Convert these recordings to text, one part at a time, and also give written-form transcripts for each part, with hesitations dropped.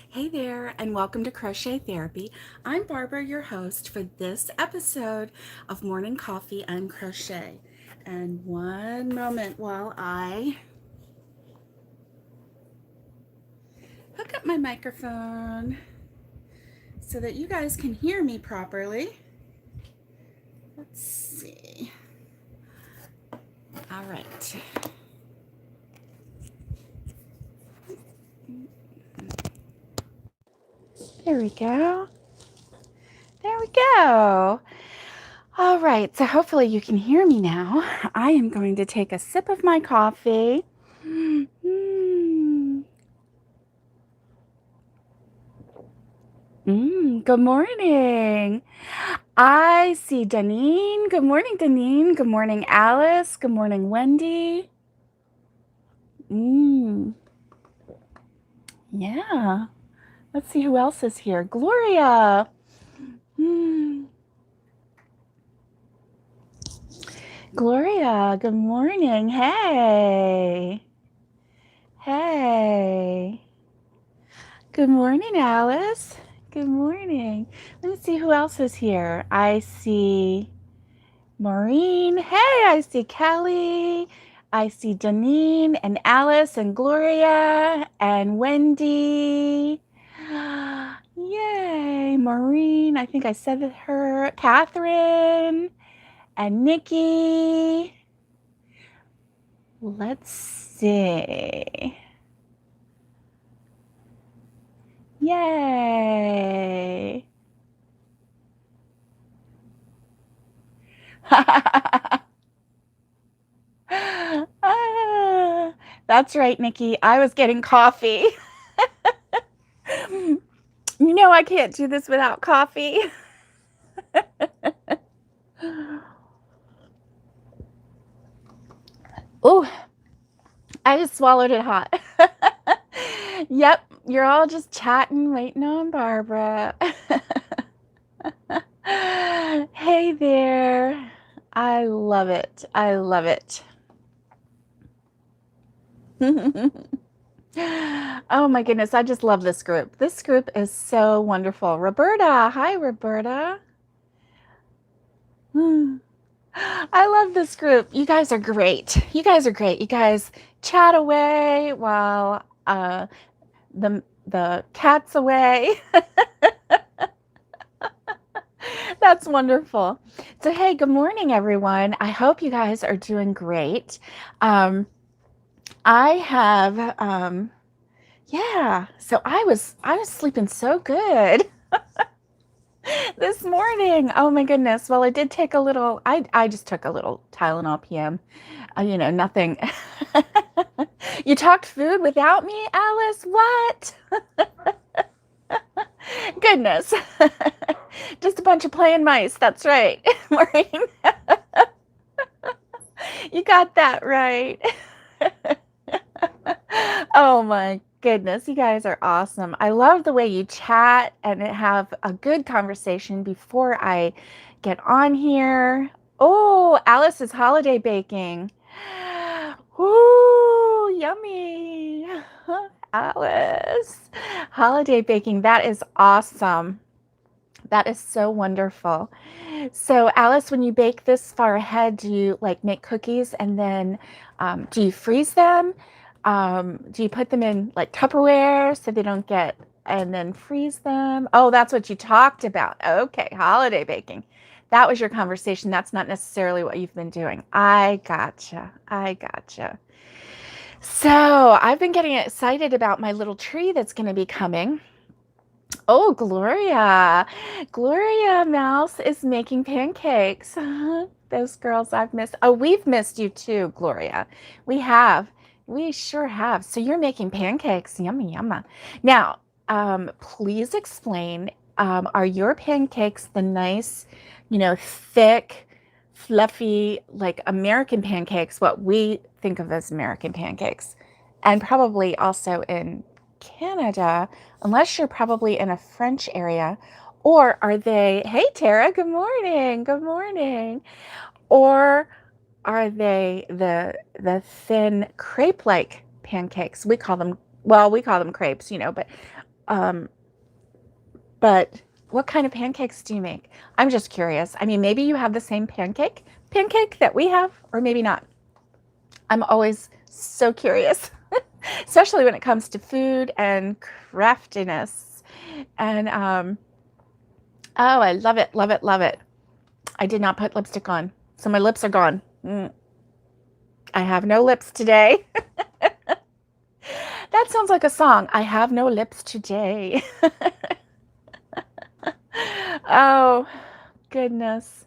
Hey there, and welcome to Crochet Therapy. I'm Barbara, your host for this episode of Morning Coffee and Crochet. And one moment while I hook up my microphone so that you guys can hear me properly. Let's see. All right. There we go. There we go. All right, so hopefully you can hear me now. I am going to take a sip of my coffee. Good morning. I see Danine. Good morning, Danine. Good morning, Alice. Good morning, Wendy. Yeah. Let's see who else is here. Gloria. Gloria, good morning. Hey. Hey. Good morning, Alice. Good morning. Let me see who else is here. I see Maureen. Hey, I see Kelly. I see Janine and Alice and Gloria and Wendy. Yay, Maureen. I think I said her. Catherine and Nikki. Let's see. Yay. That's right, Nikki. I was getting coffee. You know I can't do this without coffee. Oh, I just swallowed it hot. Yep, you're all just chatting, waiting on Barbara. Hey there. I love it. I love it. Oh my goodness, I just love this group. This group is so wonderful. Roberta, hi Roberta. I love this group. You guys are great. You guys are great. You guys chat away while the cat's away. That's wonderful. So hey, good morning everyone. I hope you guys are doing great. I have yeah, so I was sleeping so good this morning. Oh my goodness. Well, I did take a little I just took a little Tylenol PM. Nothing. You talked food without me, Alice? What? Goodness. Just a bunch of playing mice. That's right. Maureen. You got that right. Oh my goodness, you guys are awesome. I love the way you chat and have a good conversation before I get on here. Oh, Alice is holiday baking. Ooh, yummy. Alice. Holiday baking, that is awesome. That is so wonderful. So, Alice, when you bake this far ahead, do you like make cookies and then do you freeze them? Do you put them in like Tupperware so they don't get, and then freeze them? Oh, that's what you talked about. Okay, holiday baking. That was your conversation. That's not necessarily what you've been doing. I gotcha. I gotcha. So, I've been getting excited about my little tree that's going to be coming. Oh, Gloria. Gloria Mouse is making pancakes. Those girls I've missed. Oh, we've missed you too, Gloria. We have. We sure have. So you're making pancakes. Yummy, yummy. Now, please explain, are your pancakes the nice, thick, fluffy, like American pancakes, what we think of as American pancakes? And probably also in Canada, unless you're probably in a French area, or are they, hey Tara, good morning, good morning, or are they the thin crepe-like pancakes? We call them crepes, but But what kind of pancakes do you make? I'm just curious. I mean, maybe you have the same pancake that we have, or maybe not. I'm always so curious, especially when it comes to food and craftiness. And oh, I love it, love it, love it. I did not put lipstick on, so my lips are gone. I have no lips today. That sounds like a song. I have no lips today. Oh, goodness.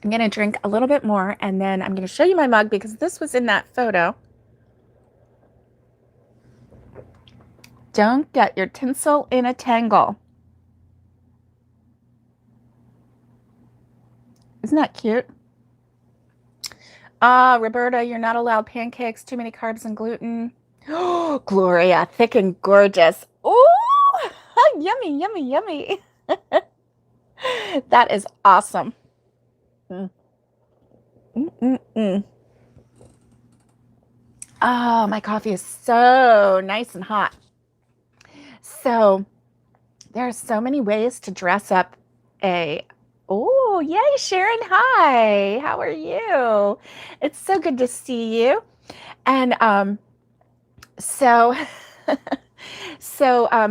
I'm going to drink a little bit more, and then I'm going to show you my mug because this was in that photo. Don't get your tinsel in a tangle. Isn't that cute? Roberta, you're not allowed pancakes, too many carbs and gluten. Oh, Gloria, thick and gorgeous. Oh, yummy, yummy, yummy. That is awesome. Oh, my coffee is so nice and hot. So there are so many ways to dress up a, oh, yay, Sharon, hi, how are you? It's so good to see you. And so,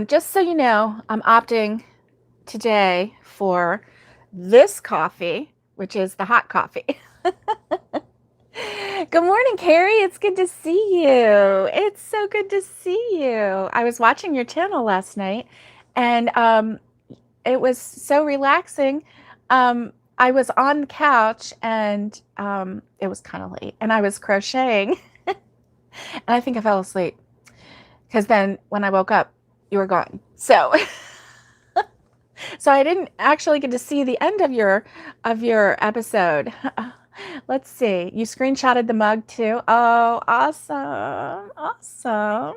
just so you know, I'm opting today for this coffee, which is the hot coffee. Good morning, Carrie. It's good to see you. It's so good to see you. I was watching your channel last night, and it was so relaxing. I was on the couch, and it was kind of late, and I was crocheting, and I think I fell asleep because then when I woke up, you were gone. So, so I didn't actually get to see the end of your episode. Let's see. You screenshotted the mug too. Oh, awesome. Awesome.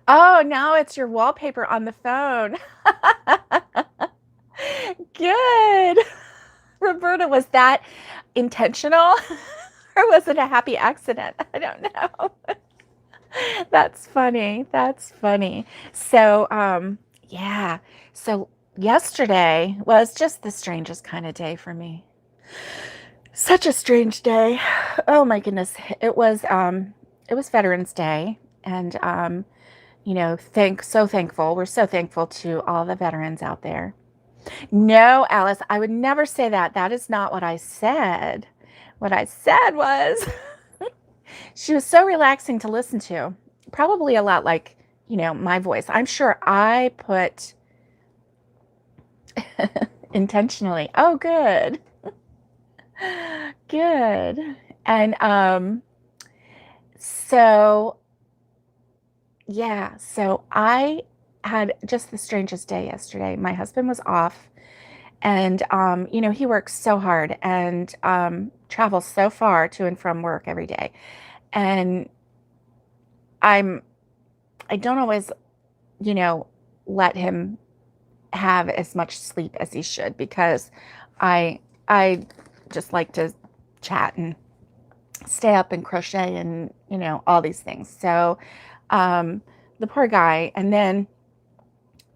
Oh, now it's your wallpaper on the phone. Good. Roberta, was that intentional or was it a happy accident? I don't know. That's funny. That's funny. So, yeah. So yesterday was just the strangest kind of day for me. Such a strange day. Oh my goodness. It was Veterans Day, and you know, so thankful. We're so thankful to all the veterans out there. No, Alice, I would never say that. That is not what I said. What I said was she was so relaxing to listen to. Probably a lot like, you know, my voice. I'm sure I put intentionally. Oh, good. Good. And so yeah, so I had just the strangest day yesterday. My husband was off, and you know, he works so hard and travels so far to and from work every day. And I don't always, you know, let him have as much sleep as he should, because I just like to chat and stay up and crochet and, you know, all these things. So the poor guy. And then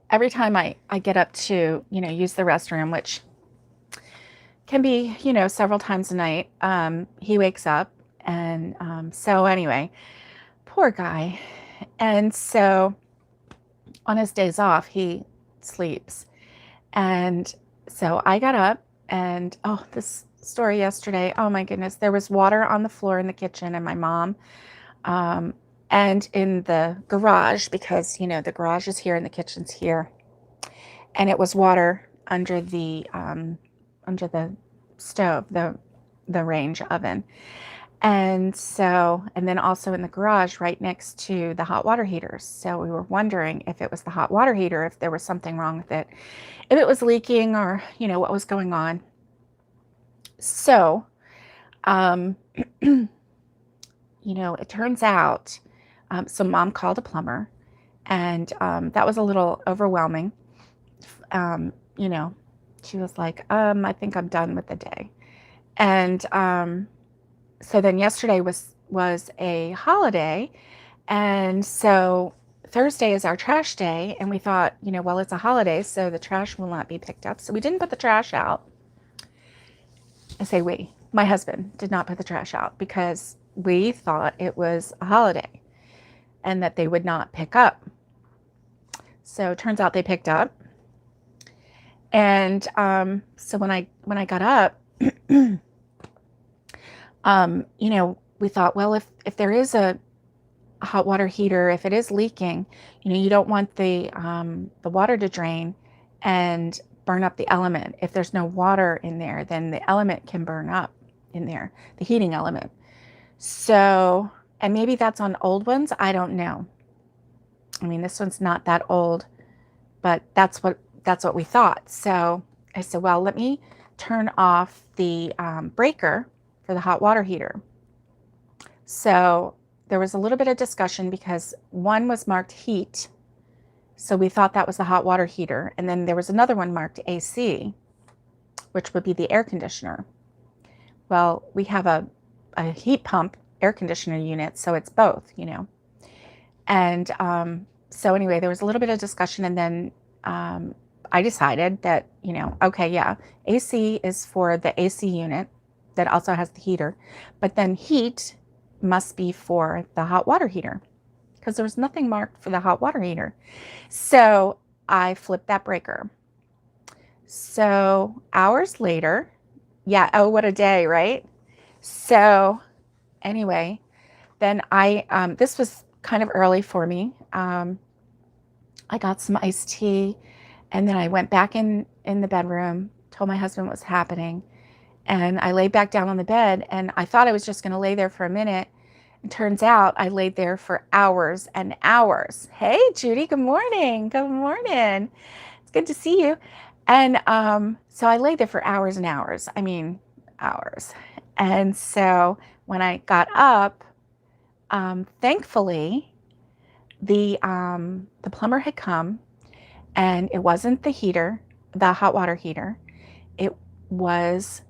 every time I get up to, you know, use the restroom, which can be, you know, several times a night, he wakes up. And so anyway, poor guy. And so on his days off, he sleeps. And so I got up, and oh, this story yesterday, oh my goodness, there was water on the floor in the kitchen, and my mom, and in the garage, because, you know, the garage is here and the kitchen's here. And it was water under the stove, the range oven. And so, and then also in the garage right next to the hot water heaters. So we were wondering if it was the hot water heater, if there was something wrong with it, if it was leaking, or, you know, what was going on. So, you know, it turns out, so Mom called a plumber, and that was a little overwhelming. You know, she was like, I think I'm done with the day. And so then yesterday was a holiday, and so Thursday is our trash day, and we thought, well, it's a holiday, so the trash will not be picked up. So we didn't put the trash out. I say we, my husband did not put the trash out because we thought it was a holiday and that they would not pick up. So it turns out they picked up. And so when I got up, we thought, well, if there is a hot water heater, if it is leaking, you don't want the water to drain and burn up the element. If there's no water in there, then the element can burn up in there, the heating element. So, and maybe that's on old ones. I don't know. I mean, this one's not that old, but that's what we thought. So I said, well, let me turn off the breaker for the hot water heater. So there was a little bit of discussion because one was marked heat. So we thought that was the hot water heater. And then there was another one marked AC, which would be the air conditioner. Well, we have a heat pump air conditioner unit, so it's both, And so anyway, there was a little bit of discussion, and then I decided that, okay, yeah, AC is for the AC unit that also has the heater, but then heat must be for the hot water heater because there was nothing marked for the hot water heater. So I flipped that breaker. So hours later, yeah, oh, what a day, right? So anyway, then this was kind of early for me. I got some iced tea, and then I went back in the bedroom, told my husband what was happening, and I laid back down on the bed, and I thought I was just going to lay there for a minute. It turns out I laid there for hours and hours. Hey, Judy, good morning. Good morning. It's good to see you. And so I laid there for hours and hours. I mean, hours. And so when I got up, thankfully, the plumber had come, and it wasn't the heater, the hot water heater. It was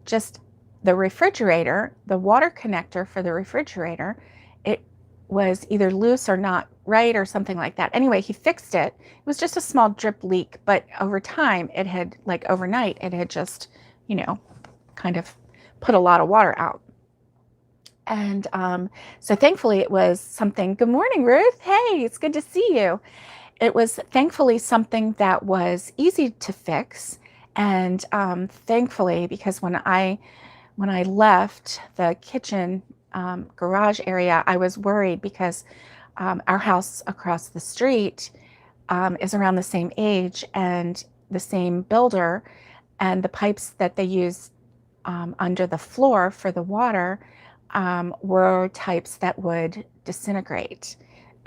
just the refrigerator, the water connector for the refrigerator. It was either loose or not right or something like that. Anyway, he fixed it. It was just a small drip leak, but over time it had, like overnight, it had just, kind of put a lot of water out. And so thankfully it was something, good morning, Ruth. Hey, it's good to see you. It was thankfully something that was easy to fix. And thankfully, because when I left the kitchen garage area, I was worried because our house across the street is around the same age and the same builder, and the pipes that they use under the floor for the water were types that would disintegrate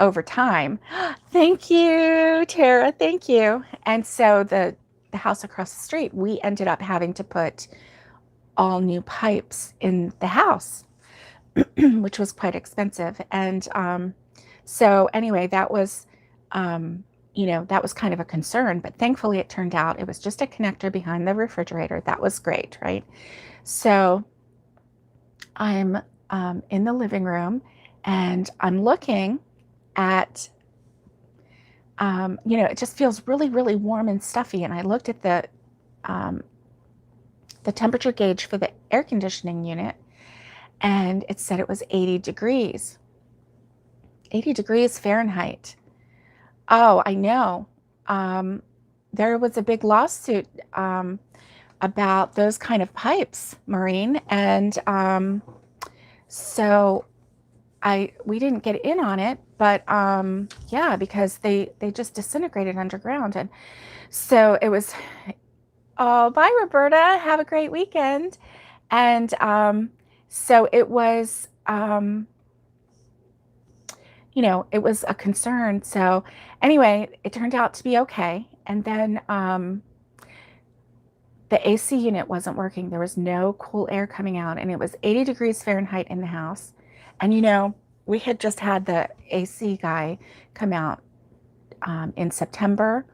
over time. Thank you, Tara. Thank you. And so the house across the street, we ended up having to put all new pipes in the house, which was quite expensive. And so anyway, that was, that was kind of a concern, but thankfully it turned out it was just a connector behind the refrigerator. That was great, right? So I'm in the living room, and I'm looking at, it just feels really, really warm and stuffy. And I looked at the temperature gauge for the air conditioning unit, and it said it was 80 degrees. 80 degrees Fahrenheit. Oh, I know. There was a big lawsuit about those kind of pipes, Maureen, and so we didn't get in on it, but yeah, because they just disintegrated underground. And so it was, oh, bye, Roberta. Have a great weekend. And so it was, it was a concern. So anyway, it turned out to be okay. And then the AC unit wasn't working. There was no cool air coming out, and it was 80 degrees Fahrenheit in the house. And we had just had the AC guy come out in September,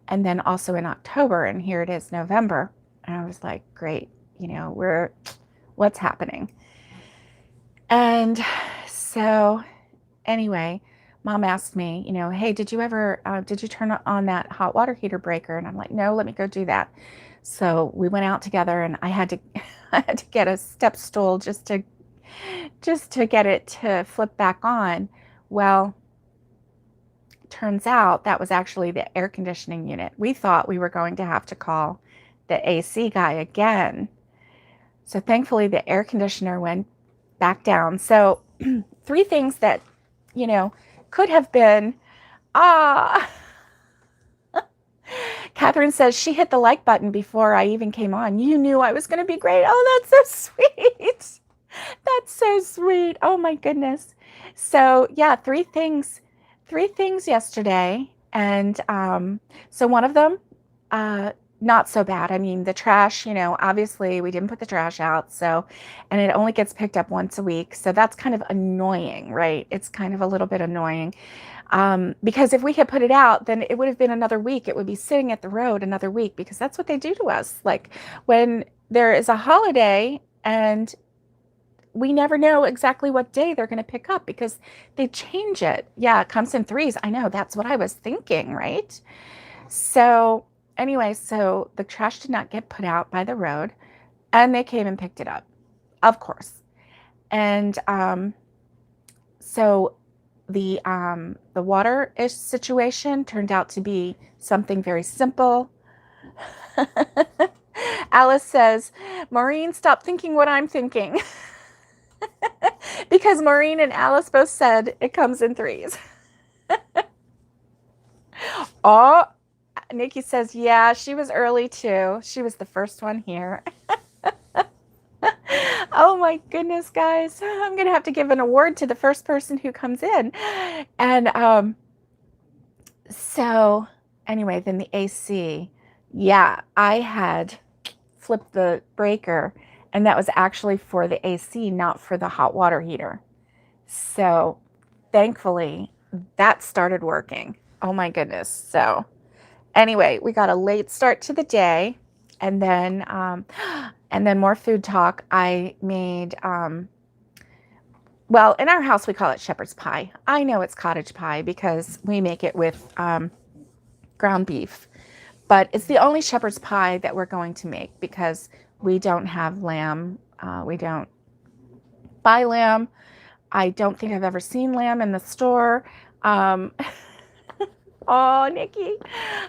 and then also in October, and here it is November. And I was like, great, what's happening? And so anyway, Mom asked me, hey, did you turn on that hot water heater breaker? And I'm like, no, let me go do that. So we went out together, and I had to, I had to get a step stool just to get it to flip back on. Well, turns out that was actually the air conditioning unit. We thought we were going to have to call the AC guy again. So thankfully the air conditioner went back down. So three things that, could have been, ah, Catherine says she hit the like button before I even came on. You knew I was going to be great. Oh, that's so sweet. That's so sweet. Oh my goodness. So yeah, three things yesterday. And so one of them, not so bad. I mean, the trash, obviously we didn't put the trash out. So, and it only gets picked up once a week. So that's kind of annoying, right? It's kind of a little bit annoying. Because if we had put it out, then it would have been another week. It would be sitting at the road another week, because that's what they do to us. Like when there is a holiday and we never know exactly what day they're going to pick up because they change it. Yeah, it comes in threes. I know, that's what I was thinking, right? So anyway, so the trash did not get put out by the road, and they came and picked it up, of course. And so the water situation turned out to be something very simple. Alice says, Maureen, stop thinking what I'm thinking. Because Maureen and Alice both said it comes in threes. Oh, Nikki says, yeah, she was early too. She was the first one here. Oh my goodness, guys. I'm going to have to give an award to the first person who comes in. And so anyway, then the AC. Yeah, I had flipped the breaker, and that was actually for the AC, not for the hot water heater. So thankfully that started working. Oh my goodness. So anyway, we got a late start to the day, and then more food talk. I made, well, in our house we call it shepherd's pie. I know it's cottage pie because we make it with ground beef, but it's the only shepherd's pie that we're going to make because we don't have lamb. We don't buy lamb. I don't think I've ever seen lamb in the store. Oh, Nikki,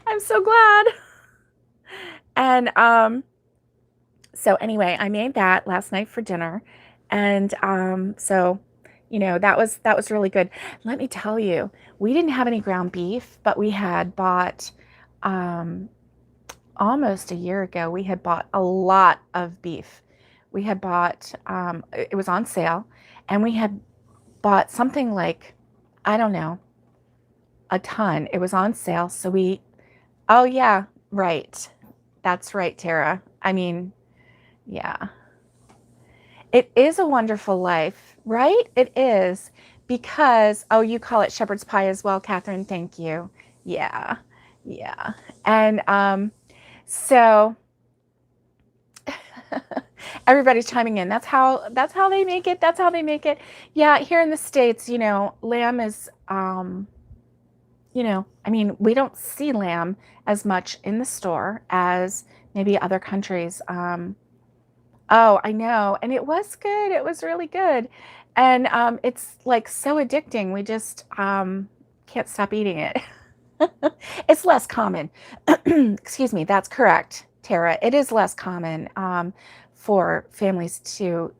I'm so glad. And so anyway, I made that last night for dinner. And so, that was really good. Let me tell you, we didn't have any ground beef, but we had bought almost a year ago, we had bought a lot of beef. We had bought, it was on sale, and we had bought something like, I don't know, a ton. It was on sale. So oh yeah, right. That's right, Tara. I mean, yeah. It is a wonderful life, right? It is, because, oh, you call it shepherd's pie as well, Catherine. Thank you. Yeah. Yeah. And so everybody's chiming in. That's how they make it. That's how they make it. Yeah, here in the States, lamb is I mean, we don't see lamb as much in the store as maybe other countries. Oh, I know. And it was good. It was really good. And it's like so addicting. We just can't stop eating it. It's less common. Excuse me. That's correct, Tara. It is less common for families to,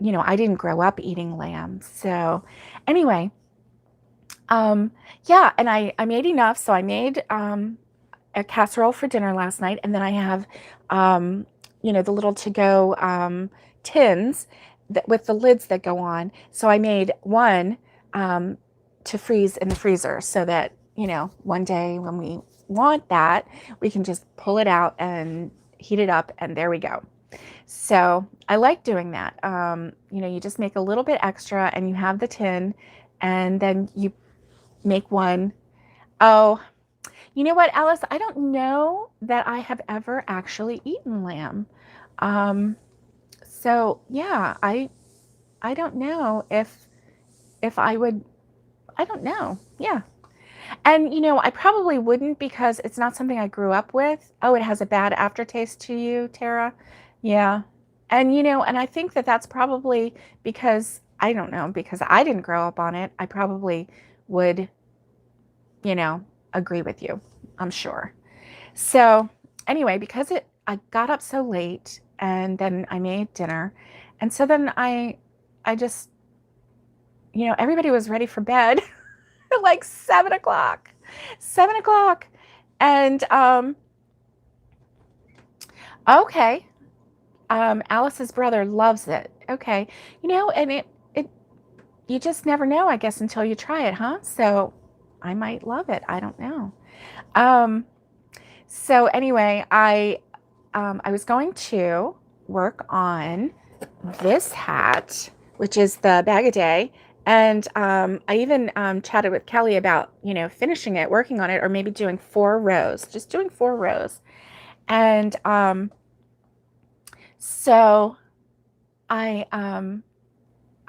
I didn't grow up eating lamb. So anyway, yeah, and I made enough. So I made a casserole for dinner last night. And then I have, the little to-go tins with the lids that go on. So I made one to freeze in the freezer so that, one day when we want that, we can just pull it out and heat it up, and there we go. So I like doing that. You just make a little bit extra, and you have the tin, and then you make one. Oh, you know what, Alice? I don't know that I have ever actually eaten lamb. So yeah, I don't know if I would I don't know. Yeah. And, I probably wouldn't because it's not something I grew up with. Oh, it has a bad aftertaste to you, Tara? Yeah. And, and I think that that's probably because, I don't know, because I didn't grow up on it. I probably would, you know, agree with you, I'm sure. So anyway, because I got up so late and then I made dinner. And so then I just, everybody was ready for bed like 7 o'clock. 7 o'clock. And okay. Alice's brother loves it. Okay. And it you just never know, I guess, until you try it, huh? So I might love it. I don't know. So anyway, I was going to work on this hat, which is the Bag a Day. And I even chatted with Kelly about, finishing it, working on it, or maybe doing 4 rows, just doing 4 rows. And so I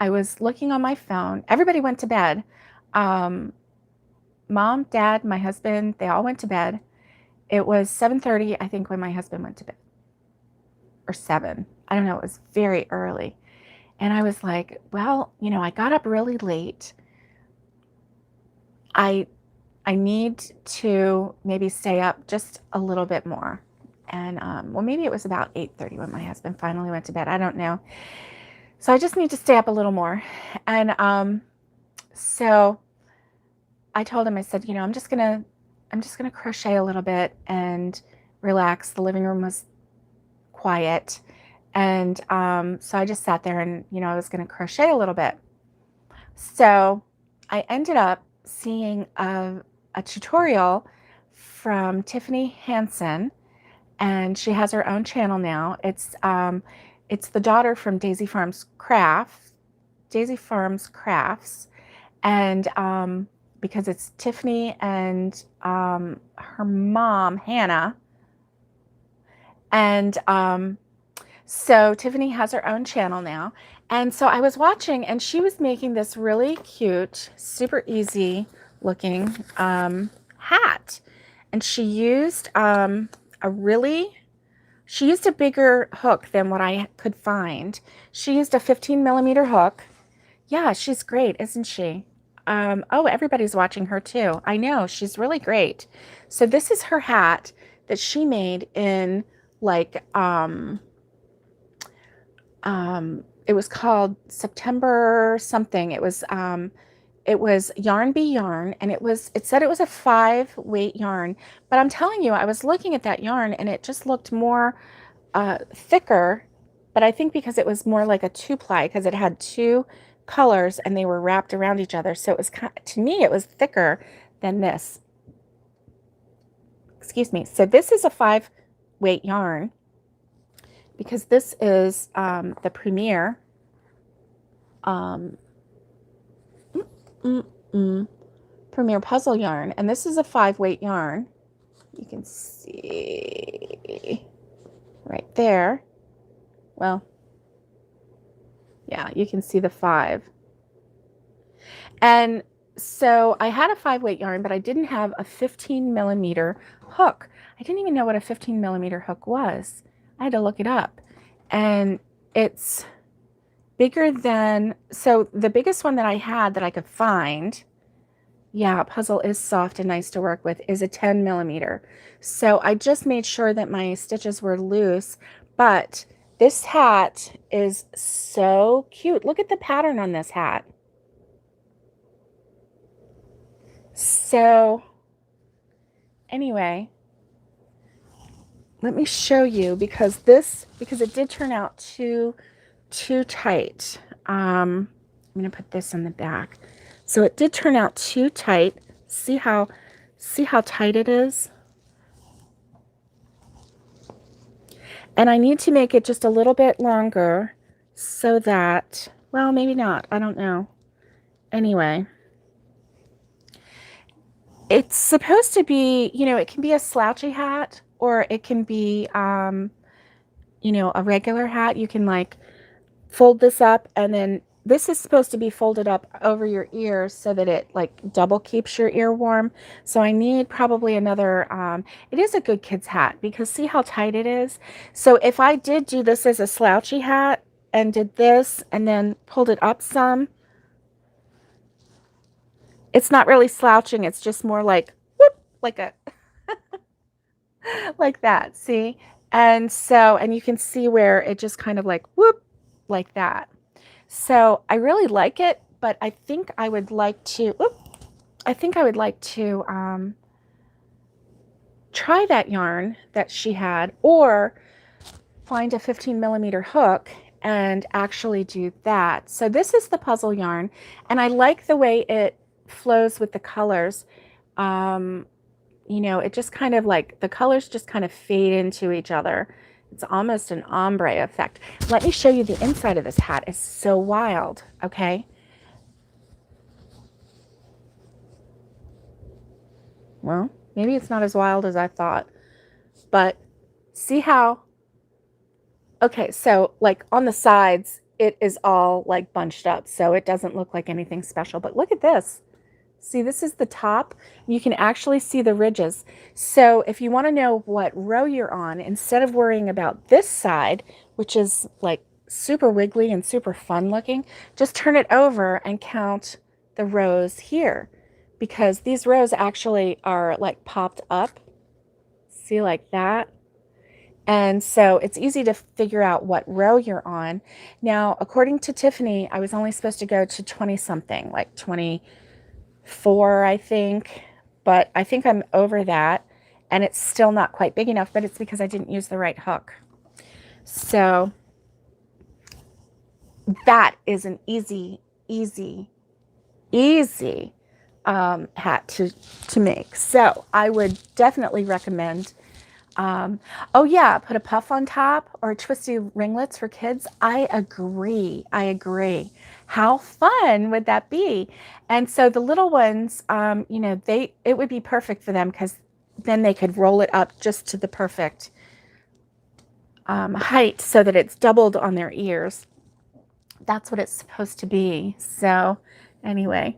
was looking on my phone. Everybody went to bed. Mom, Dad, my husband, they all went to bed. It was 7:30, I think, when my husband went to bed, or 7. I don't know. It was very early. And I was like, well, I got up really late. I need to maybe stay up just a little bit more. And well, maybe it was about 8:30 when my husband finally went to bed. I don't know. So I just need to stay up a little more. And so I told him, I said, I'm just gonna crochet a little bit and relax. The living room was quiet. And so I just sat there and, I was going to crochet a little bit. So I ended up seeing a tutorial from Tiffany Hansen, and she has her own channel now. It's the daughter from Daisy Farms Crafts, and because it's Tiffany and her mom, Hannah, and so Tiffany has her own channel now. And so I was watching, and she was making this really cute, super easy looking hat. And she used a bigger hook than what I could find. She used a 15 millimeter hook. Yeah, she's great, isn't she? Oh, everybody's watching her too. I know, she's really great. So this is her hat that she made in like, it was called September something. It was Yarn Bee Yarn, and it said it was a 5 weight yarn, but I'm telling you, I was looking at that yarn and it just looked more thicker, but I think because it was more like a 2-ply, because it had 2 colors and they were wrapped around each other. So it was to me, it was thicker than this. Excuse me. So this is a 5 weight yarn, because this is the Premier Premier Puzzle yarn, and this is a 5 weight yarn. You can see right there. Well, yeah, you can see the 5. And so I had a 5 weight yarn, but I didn't have a 15 millimeter hook. I didn't even know what a 15 millimeter hook was. I had to look it up, and it's bigger than, so the biggest one that I had that I could find, yeah, puzzle is soft and nice to work with, is a 10 millimeter. So I just made sure that my stitches were loose, but this hat is so cute. Look at the pattern on this hat. So anyway, let me show you, because it did turn out too tight. I'm going to put this on the back. So it did turn out too tight. See how tight it is? And I need to make it just a little bit longer so that, well, maybe not. I don't know. Anyway, it's supposed to be, it can be a slouchy hat, or it can be, a regular hat. You can like fold this up and then this is supposed to be folded up over your ears so that it like double keeps your ear warm. So I need probably another, it is a good kid's hat because see how tight it is? So if I did do this as a slouchy hat and did this and then pulled it up some, it's not really slouching. It's just more like, whoop, like a, like that, see? And so, and you can see where it just kind of like, whoop, like that. So I really like it, but I think I would like to, try that yarn that she had, or find a 15mm hook and actually do that. So this is the puzzle yarn, and I like the way it flows with the colors. You know, it just kind of like, the colors just kind of fade into each other. It's almost an ombre effect. Let me show you the inside of this hat. It's so wild, okay? Well, maybe it's not as wild as I thought, but see how, okay, so like on the sides, it is all like bunched up, so it doesn't look like anything special, but look at this. See, this is the top. You can actually see the ridges. So if you want to know what row you're on, instead of worrying about this side, which is like super wiggly and super fun looking, just turn it over and count the rows here, because these rows actually are like popped up. See, like that. And so it's easy to figure out what row you're on. Now, according to Tiffany, I was only supposed to go to 20 something, like 24, I think, but I think I'm over that, and it's still not quite big enough, but it's because I didn't use the right hook. So that is an easy hat to make. So I would definitely recommend. Oh yeah, put a puff on top or twisty ringlets for kids. I agree. How fun would that be? And so the little ones, you know, it would be perfect for them because then they could roll it up just to the perfect height so that it's doubled on their ears. That's what it's supposed to be. So anyway.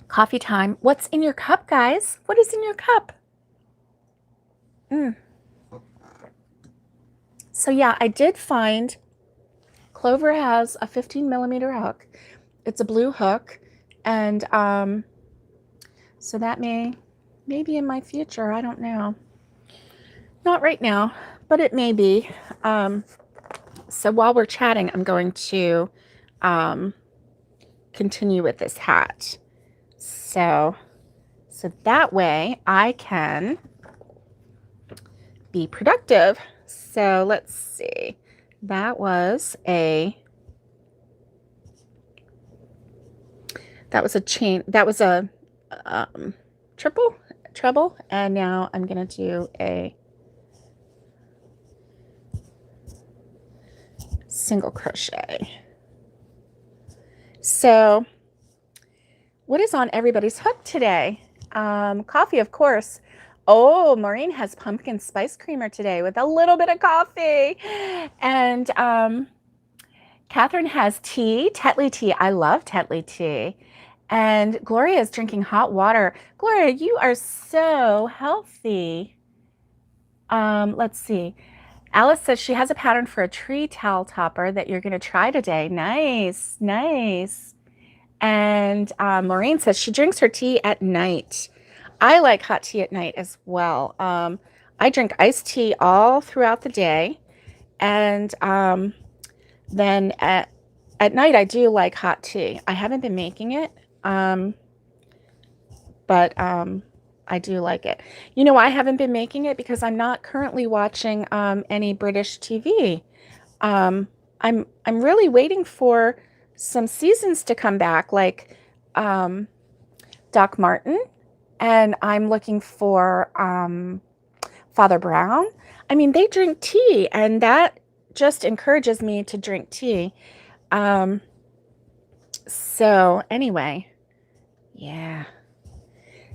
Coffee time. What's in your cup, guys? What is in your cup? So yeah, I did find Clover has a 15mm hook. It's a blue hook, and so that may be in my future. I don't know. Not right now, but it may be. So while we're chatting, I'm going to continue with this hat. So that way I can be productive. So let's see. That was a chain. That was a treble, and now I'm gonna do a single crochet. So what is on everybody's hook today? Coffee, of course. Oh, Maureen has pumpkin spice creamer today with a little bit of coffee. And Catherine has tea, Tetley tea. I love Tetley tea. And Gloria is drinking hot water. Gloria, you are so healthy. Let's see. Alice says she has a pattern for a tree towel topper that you're going to try today. Nice. And Maureen says she drinks her tea at night. I like hot tea at night as well. I drink iced tea all throughout the day. And then at night, I do like hot tea. I haven't been making it, but I do like it. You know, I haven't been making it because I'm not currently watching any British TV. I'm really waiting for some seasons to come back, like Doc Martin, and I'm looking for Father Brown. I mean, they drink tea, and that just encourages me to drink tea. So anyway, yeah.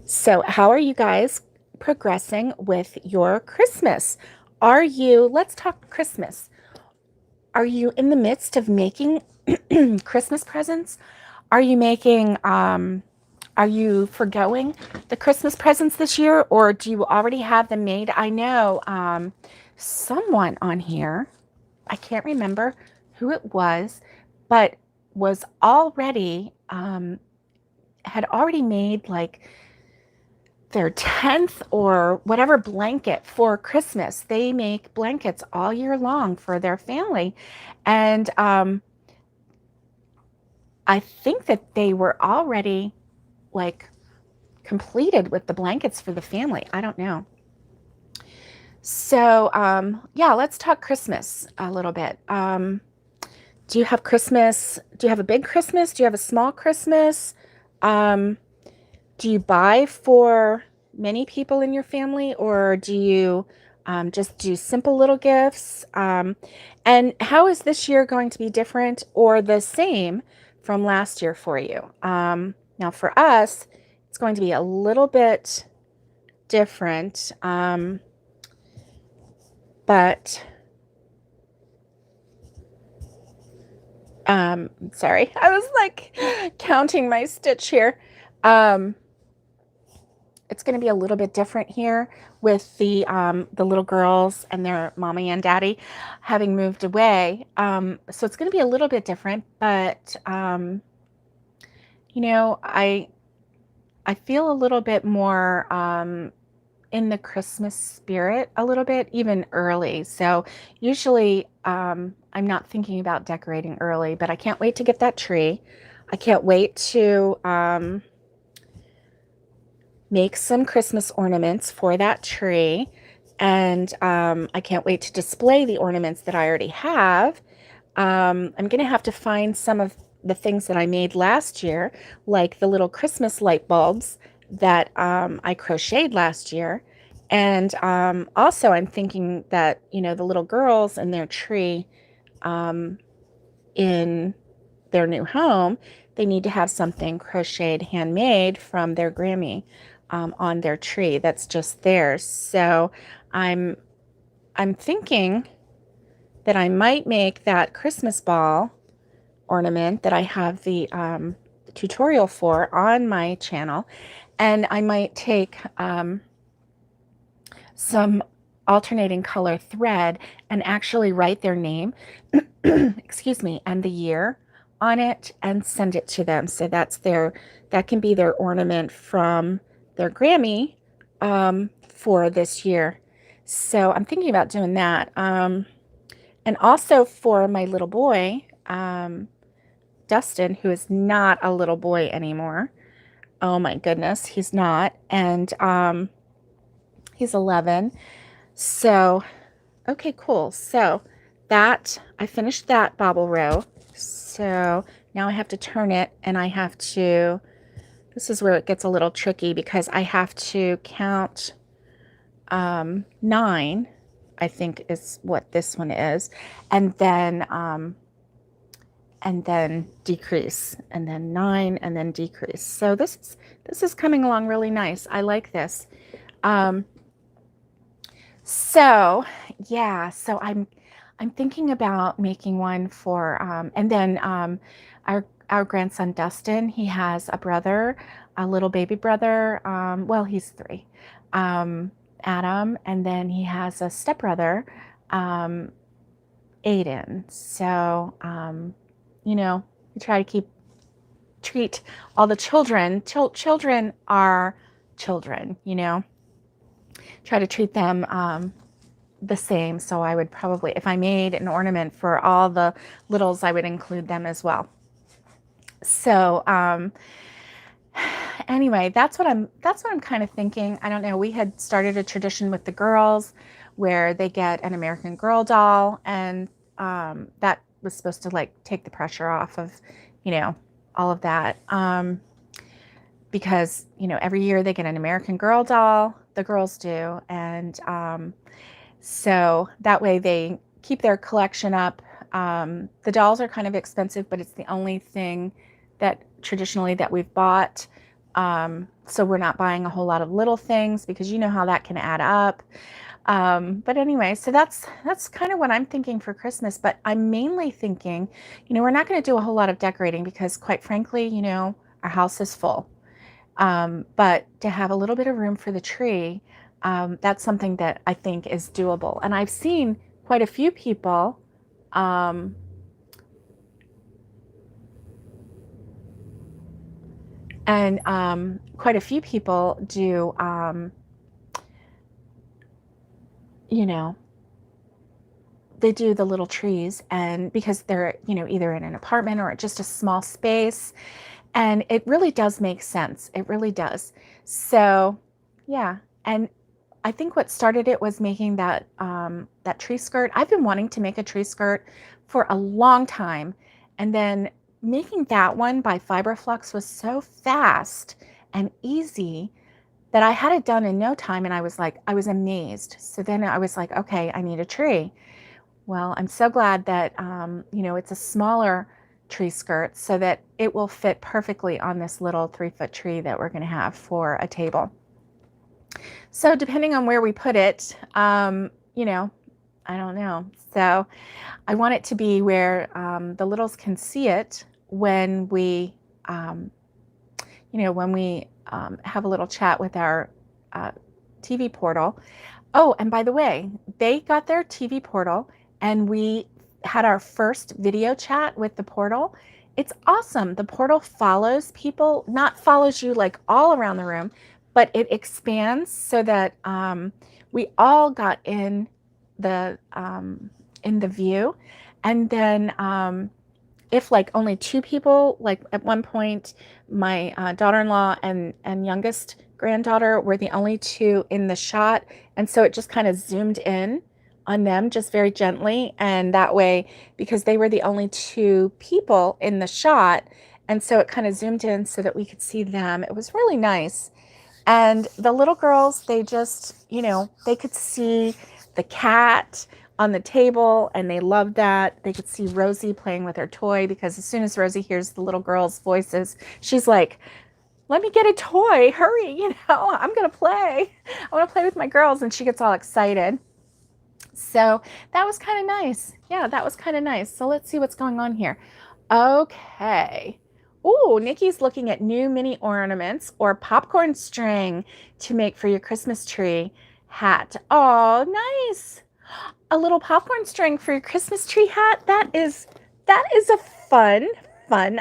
So how are you guys progressing with your Christmas? Let's talk Christmas. Are you in the midst of making Christmas presents? Are you making, are you forgoing the Christmas presents this year, or do you already have them made? I know someone on here, I can't remember who it was, but was already, had already made like their 10th or whatever blanket for Christmas. They make blankets all year long for their family. And I think that they were already like completed with the blankets for the family. I don't know. So, yeah, let's talk Christmas a little bit. Do you have Christmas? Do you have a big Christmas? Do you have a small Christmas? Um, do you buy for many people in your family, or do you just do simple little gifts? And how is this year going to be different or the same from last year for you? Now, for us, it's going to be a little bit different, but sorry, I was like counting my stitch here. It's going to be a little bit different here with the little girls and their mommy and daddy having moved away. So it's going to be a little bit different, but you know, I feel a little bit more in the Christmas spirit a little bit, even early. So usually I'm not thinking about decorating early, but I can't wait to get that tree. I can't wait to make some Christmas ornaments for that tree. And I can't wait to display the ornaments that I already have. I'm going to have to find some of the things that I made last year, like the little Christmas light bulbs that I crocheted last year. And also, I'm thinking that, you know, the little girls and their tree in their new home, they need to have something crocheted, handmade from their Grammy on their tree that's just theirs. So I'm thinking that I might make that Christmas ball ornament that I have the tutorial for on my channel, and I might take some alternating color thread and actually write their name, excuse me, and the year on it and send it to them. So that can be their ornament from their Grammy for this year. So I'm thinking about doing that. And also for my little boy, Dustin, who is not a little boy anymore. Oh my goodness, he's not. And he's 11. So, okay, cool. So that, I finished that bobble row. So now I have to turn it, and I have to, this is where it gets a little tricky because I have to count 9, I think is what this one is, and then decrease, and then 9, and then decrease. So this is coming along really nice. I like this. So yeah, so I'm thinking about making one for and then our grandson Dustin, he has a brother, a little baby brother. Well, he's 3, Adam, and then he has a stepbrother, Aiden. So you know, we try to treat all the children. Children are children, you know. Try to treat them the same. So I would probably, if I made an ornament for all the littles, I would include them as well. So anyway, that's what I'm kind of thinking. I don't know. We had started a tradition with the girls where they get an American Girl doll, and that was supposed to like take the pressure off of, you know, all of that. Because, you know, every year they get an American Girl doll, the girls do. And so that way they keep their collection up. The dolls are kind of expensive, but it's the only thing that traditionally that we've bought. So we're not buying a whole lot of little things because you know how that can add up. But anyway, so that's kind of what I'm thinking for Christmas. But I'm mainly thinking, we're not going to do a whole lot of decorating because, quite frankly, our house is full. But to have a little bit of room for the tree, that's something that I think is doable. And I've seen quite a few people. Um, Quite a few people do, you know, they do the little trees, and because they're, either in an apartment or just a small space, and it really does make sense. It really does. So, yeah. And I think what started it was making that tree skirt. I've been wanting to make a tree skirt for a long time, and then making that one by Fiberflux was so fast and easy that I had it done in no time, and I was amazed. So then I was like, okay, I need a tree. Well, I'm so glad that it's a smaller tree skirt so that it will fit perfectly on this little 3-foot tree that we're going to have for a table. So depending on where we put it, I don't know. So I want it to be where the littles can see it when we, have a little chat with our TV portal. Oh, and by the way, they got their TV portal, and we had our first video chat with the portal. It's awesome. The portal follows people, not follows you like all around the room, but it expands so that we all got in the view. And then if like only 2 people, like at one point, my daughter-in-law and youngest granddaughter were the only 2 in the shot. And so it just kind of zoomed in on them just very gently. And that way, because they were the only 2 people in the shot, and so it kind of zoomed in so that we could see them. It was really nice. And the little girls, they just, they could see the cat on the table, and they loved that. They could see Rosie playing with her toy, because as soon as Rosie hears the little girls' voices, she's like, let me get a toy, hurry, I'm going to play. I want to play with my girls. And she gets all excited. So that was kind of nice. Yeah, that was kind of nice. So let's see what's going on here. Okay. Oh, Nikki's looking at new mini ornaments or popcorn string to make for your Christmas tree hat. Oh, nice. A little popcorn string for your Christmas tree hat. That is a fun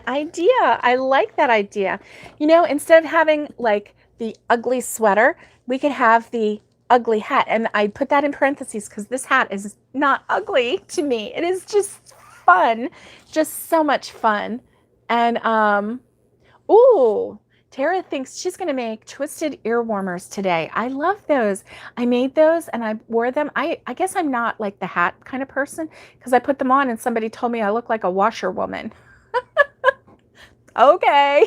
idea. I like that idea. Instead of having like the ugly sweater, we could have the ugly hat. And I put that in parentheses because this hat is not ugly to me. It is just fun, just so much fun. And ooh, Tara thinks she's going to make twisted ear warmers today. I love those. I made those and I wore them. I guess I'm not like the hat kind of person, because I put them on and somebody told me I look like a washerwoman. Okay.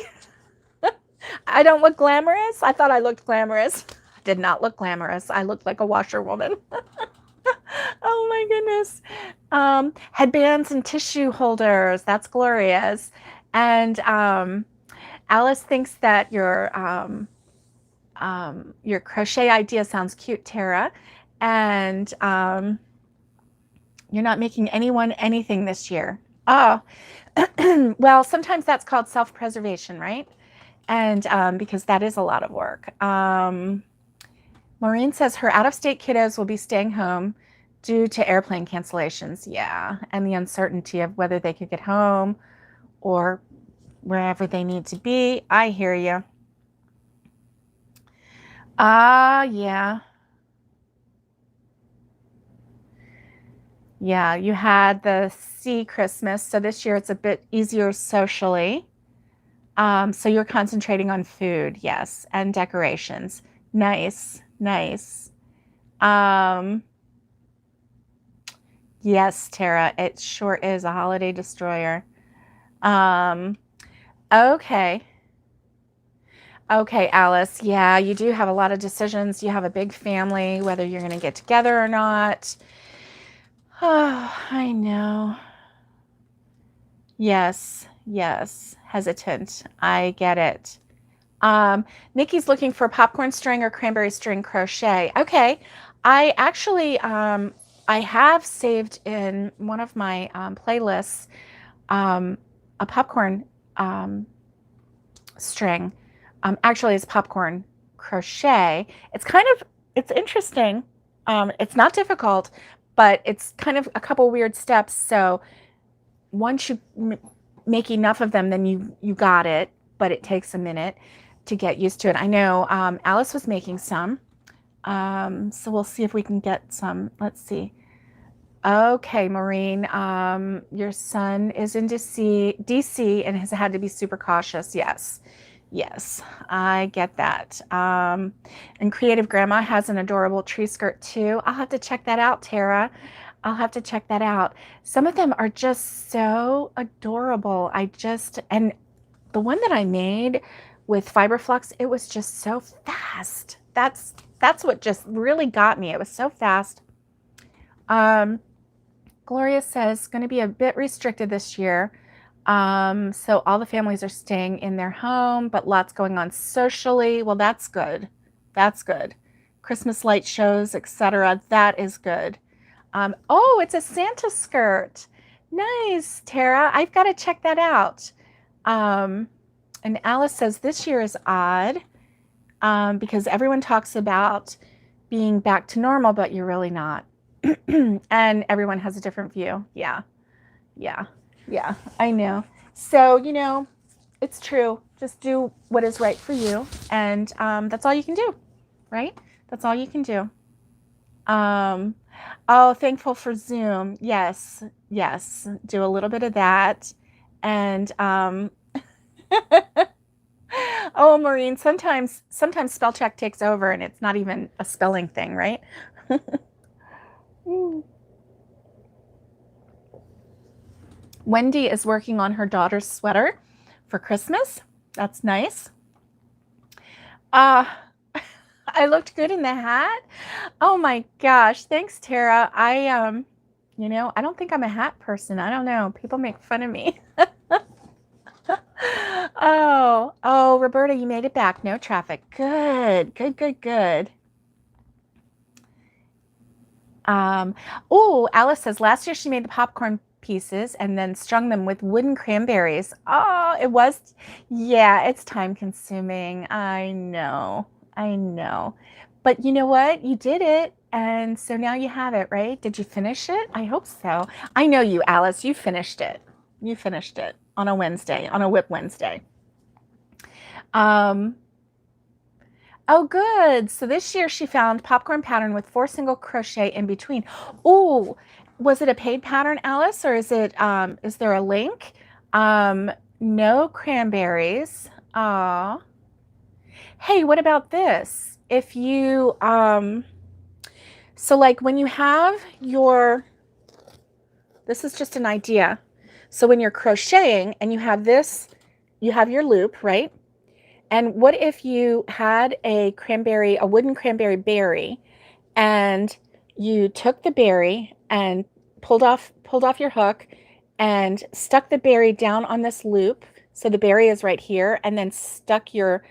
I don't look glamorous. I thought I looked glamorous. I did not look glamorous. I looked like a washerwoman. Oh my goodness. Headbands and tissue holders. That's glorious. And Alice thinks that your crochet idea sounds cute, Tara. And you're not making anyone anything this year. Oh, well, sometimes that's called self-preservation, right? And because that is a lot of work. Maureen says her out-of-state kiddos will be staying home due to airplane cancellations. Yeah, and the uncertainty of whether they could get home or wherever they need to be. I hear you. Yeah. Yeah, you had the sea Christmas, so this year it's a bit easier socially. So you're concentrating on food, yes, and decorations. Nice, nice. Yes, Tara, it sure is a holiday destroyer. Okay. Okay, Alice. Yeah, you do have a lot of decisions. You have a big family, whether you're going to get together or not. Oh, I know. Yes, yes. Hesitant. I get it. Nikki's looking for popcorn string or cranberry string crochet. Okay. I actually, I have saved in one of my playlists um, a popcorn string. Actually, it's popcorn crochet. It's kind of, it's interesting. It's not difficult, but it's kind of a couple weird steps. So once you make enough of them, then you got it. But it takes a minute to get used to it. I know Alice was making some. So we'll see if we can get some. Let's see. Okay, Maureen, your son is in DC and has had to be super cautious. Yes, yes, I get that. And Creative Grandma has an adorable tree skirt too. I'll have to check that out, Tara. I'll have to check that out. Some of them are just so adorable. And the one that I made with Fiberflux, it was just so fast. That's what just really got me. It was so fast. Gloria says, going to be a bit restricted this year. So all the families are staying in their home, but lots going on socially. Well, that's good. That's good. Christmas light shows, etc. That is good. Oh, it's a Santa skirt. Nice, Tara. I've got to check that out. And Alice says this year is odd because everyone talks about being back to normal, but you're really not. And everyone has a different view. Yeah, yeah, yeah, I know. So, it's true. Just do what is right for you. And that's all you can do, right? That's all you can do. Oh, thankful for Zoom. Yes, yes. Do a little bit of that. And oh, Maureen, sometimes spell check takes over and it's not even a spelling thing, right? Wendy is working on her daughter's sweater for Christmas. That's nice. I looked good in the hat. Oh my gosh. Thanks, Tara. I don't think I'm a hat person. I don't know. People make fun of me. Oh, Roberta, you made it back. No traffic. Good, good, good, good. Oh, Alice says last year she made the popcorn pieces and then strung them with wooden cranberries. Oh, yeah, it's time consuming. I know. But you know what? You did it. And so now you have it, right? Did you finish it? I hope so. I know you, Alice. You finished it. You finished it on a Wednesday, on a Whip Wednesday. Oh, good. So this year she found popcorn pattern with 4 single crochet in between. Oh, was it a paid pattern, Alice, or is there a link? No cranberries. Hey, what about this? If you, so like when you have this is just an idea. So when you're crocheting and you have your loop, right? And what if you had a wooden cranberry berry, and you took the berry and pulled off your hook and stuck the berry down on this loop. So the berry is right here, and then stuck your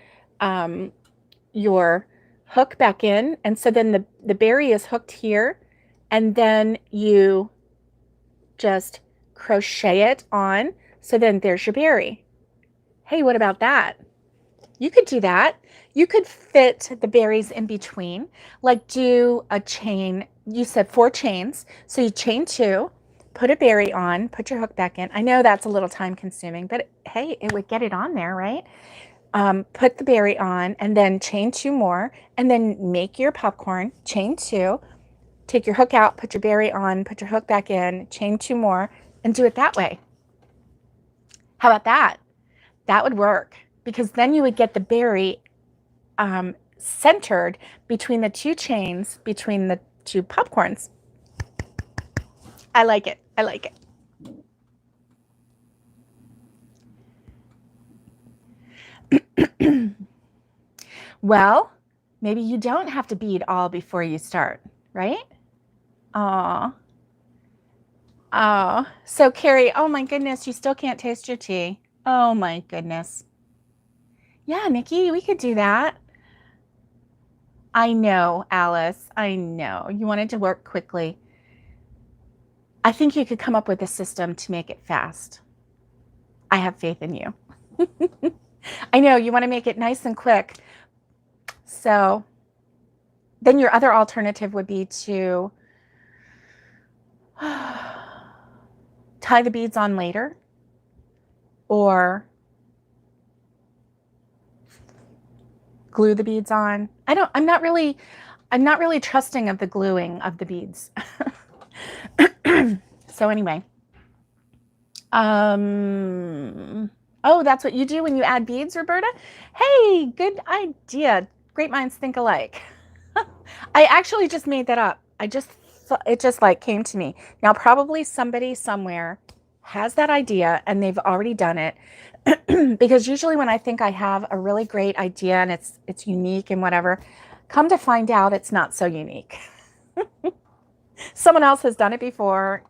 hook back in. And so then the berry is hooked here, and then you just crochet it on. So then there's your berry. Hey, what about that? You could do that. You could fit the berries in between, like do a chain. You said 4 chains. So you chain 2, put a berry on, put your hook back in. I know that's a little time consuming, but hey, it would get it on there, right? Put the berry on and then chain 2 more, and then make your popcorn, chain 2, take your hook out, put your berry on, put your hook back in, chain 2 more, and do it that way. How about that? That would work, because then you would get the berry centered between the 2 chains, between the 2 popcorns. I like it. I like it. Well, maybe you don't have to bead all before you start, right? Oh. So Carrie, oh my goodness, you still can't taste your tea. Oh my goodness. Yeah, Nikki, we could do that. I know, Alice. I know. You wanted to work quickly. I think you could come up with a system to make it fast. I have faith in you. I know you want to make it nice and quick. So then your other alternative would be to tie the beads on later, or glue the beads on. I'm not really trusting of the gluing of the beads. So anyway, oh, that's what you do when you add beads, Roberta? Hey, good idea. Great minds think alike. I actually just made that up. It just like came to me. Now, probably somebody somewhere has that idea and they've already done it. Because usually when I think I have a really great idea and it's unique and whatever, come to find out it's not so unique. Someone else has done it before.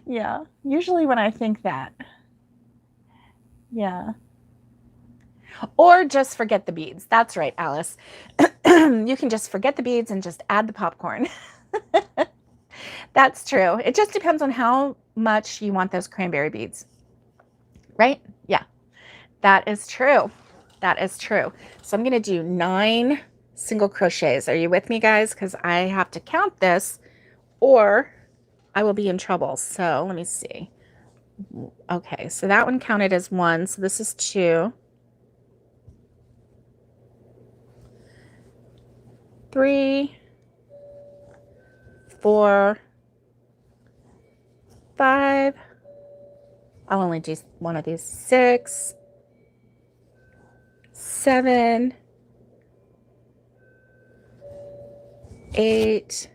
Yeah, usually when I think that. Yeah. Or just forget the beads. That's right, Alice. You can just forget the beads and just add the popcorn. That's true. It just depends on how much you want those cranberry beads. Right? Yeah, that is true. That is true. So I'm going to do 9 single crochets. Are you with me, guys? Because I have to count this or I will be in trouble. So let me see. Okay, so that one counted as 1. So this is 2. 3, 4, 5. I'll only do one of these. 6, 7, 8,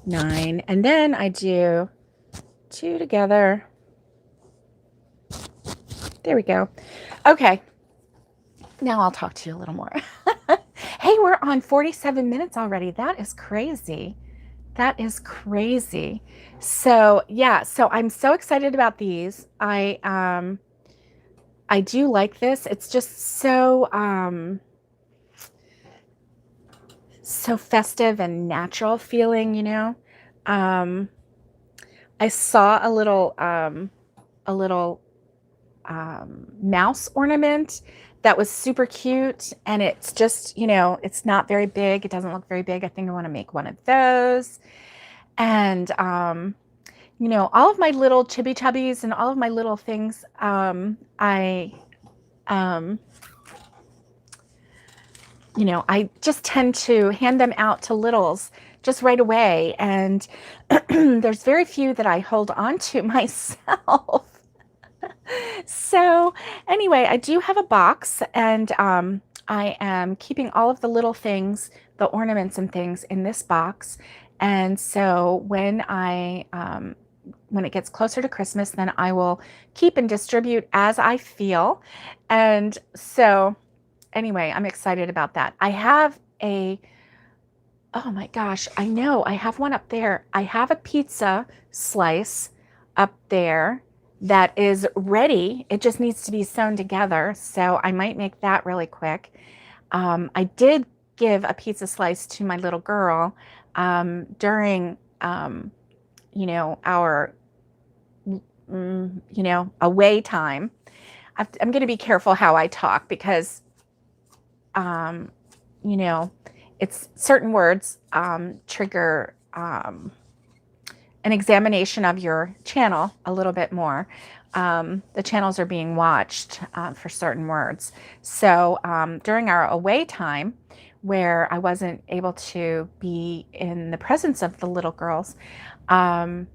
9, and then I do 2 together. There we go. Okay. Now I'll talk to you a little more. Hey, we're on 47 minutes already. That is crazy. That is crazy. So yeah, so I'm so excited about these. I do like this. It's just so so festive and natural feeling, you know. I saw a little mouse ornament that was super cute, and it's just, you know, it's not very big. It doesn't look very big. I think I want to make one of those. And you know, all of my little chibi chubbies and all of my little things, you know, I just tend to hand them out to littles just right away. And there's very few that I hold on to myself. So anyway, I do have a box, and I am keeping all of the little things, the ornaments and things in this box. And so when when it gets closer to Christmas, then I will keep and distribute as I feel. And so anyway, I'm excited about that. I have oh my gosh, I know, I have one up there. I have a pizza slice up there that is ready. It just needs to be sewn together. So I might make that really quick. I did give a pizza slice to my little girl during, you know, our, you know, away time. I'm going to be careful how I talk because, you know, it's certain words trigger an examination of your channel a little bit more. The channels are being watched for certain words. So during our away time, where I wasn't able to be in the presence of the little girls, I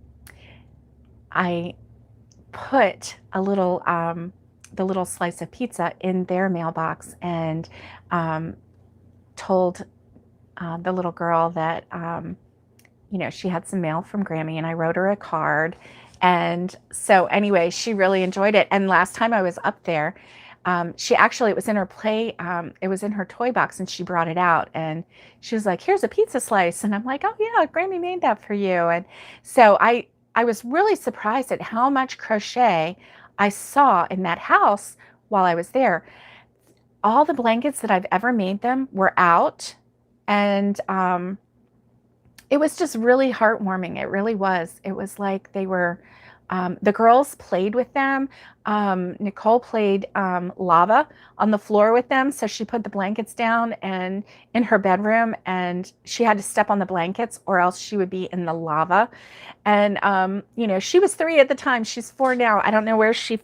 put a little, the little slice of pizza in their mailbox, and told the little girl that, you know, she had some mail from Grammy, and I wrote her a card. And so anyway, she really enjoyed it. And last time I was up there, she actually, it was in her it was in her toy box, and she brought it out, and she was like, here's a pizza slice. And I'm like, oh yeah, Grammy made that for you. And so I was really surprised at how much crochet I saw in that house while I was there. all the blankets that I've ever made them were out. And it was just really heartwarming. It really was. It was like they were, the girls played with them. Nicole played lava on the floor with them. So she put the blankets down and in her bedroom, and she had to step on the blankets or else she would be in the lava. And, you know, she was 3 at the time. She's 4 now. I don't know where she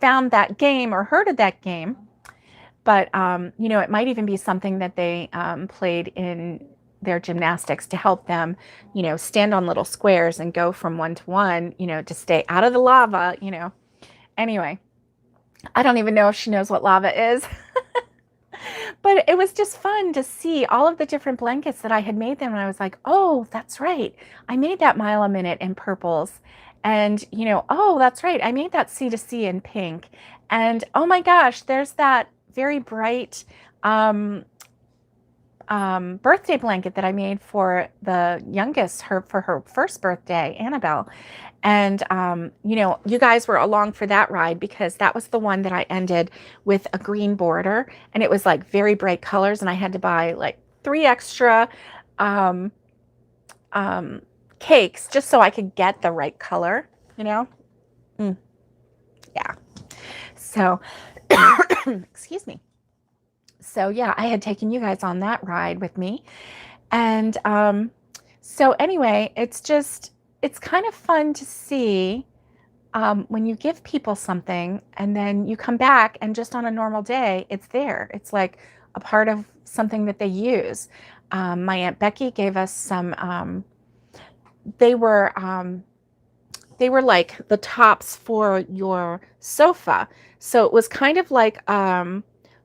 found that game or heard of that game. But, you know, it might even be something that they played in their gymnastics to help them, you know, stand on little squares and go from one to one, you know, to stay out of the lava, you know. Anyway, I don't even know if she knows what lava is. But it was just fun to see all of the different blankets that I had made them. And I was like, oh, that's right. I made that Mile a Minute in purples. And, you know, oh, that's right. I made that C to C in pink. And oh my gosh, there's that very bright birthday blanket that I made for the youngest, for her first birthday, Annabelle. And, you know, you guys were along for that ride because that was the one that I ended with a green border, and it was like very bright colors. And I had to buy like 3 extra cakes just so I could get the right color, you know? Yeah. So, excuse me. So yeah, I had taken you guys on that ride with me. And so anyway, it's kind of fun to see when you give people something and then you come back and just on a normal day, it's there. It's like a part of something that they use. My Aunt Becky gave us some, they were like the tops for your sofa. So it was kind of like,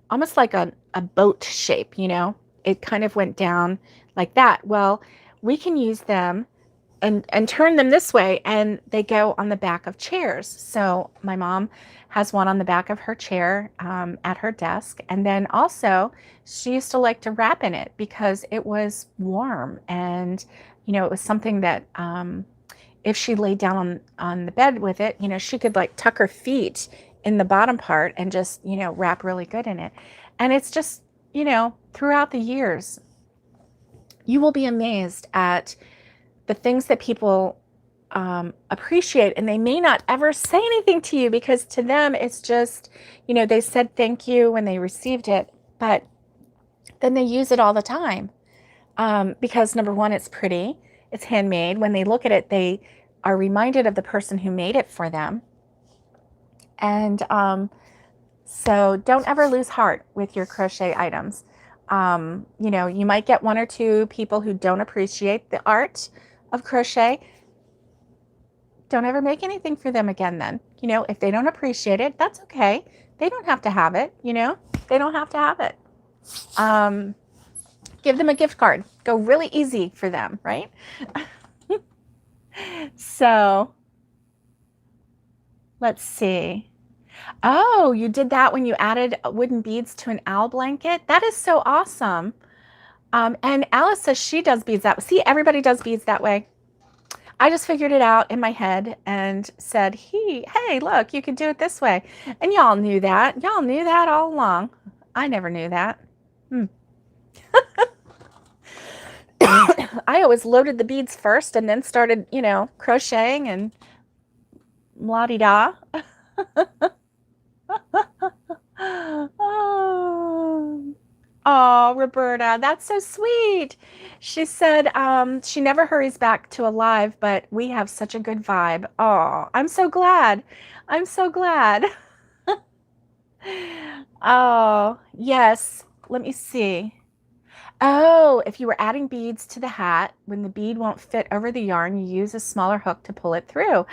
almost like a boat shape, you know, it kind of went down like that. Well, we can use them and turn them this way, and they go on the back of chairs. So my mom has one on the back of her chair at her desk. And then also she used to like to wrap in it because it was warm. And, you know, it was something that if she laid down on the bed with it, you know, she could like tuck her feet in the bottom part and just, you know, wrap really good in it. And it's just, you know, throughout the years, you will be amazed at the things that people appreciate. And they may not ever say anything to you because to them, it's just, you know, they said thank you when they received it, but then they use it all the time because number one, it's pretty, it's handmade. When they look at it, they are reminded of the person who made it for them. And so don't ever lose heart with your crochet items. You know, you might get 1 or 2 people who don't appreciate the art of crochet. Don't ever make anything for them again then. You know, if they don't appreciate it, that's okay. They don't have to have it, you know. They don't have to have it. Give them a gift card. Go really easy for them, right? So, let's see. Oh, you did that when you added wooden beads to an owl blanket? That is so awesome. And Alice says she does beads that way. See, everybody does beads that way. I just figured it out in my head and said, hey, look, you can do it this way. And y'all knew that. Y'all knew that all along. I never knew that. I always loaded the beads first and then started, you know, crocheting and la-di-da. Oh, Roberta, that's so sweet. She said she never hurries back to a live, but we have such a good vibe. Oh, I'm so glad. I'm so glad. Oh, yes. Let me see. Oh, if you were adding beads to the hat, when the bead won't fit over the yarn, you use a smaller hook to pull it through.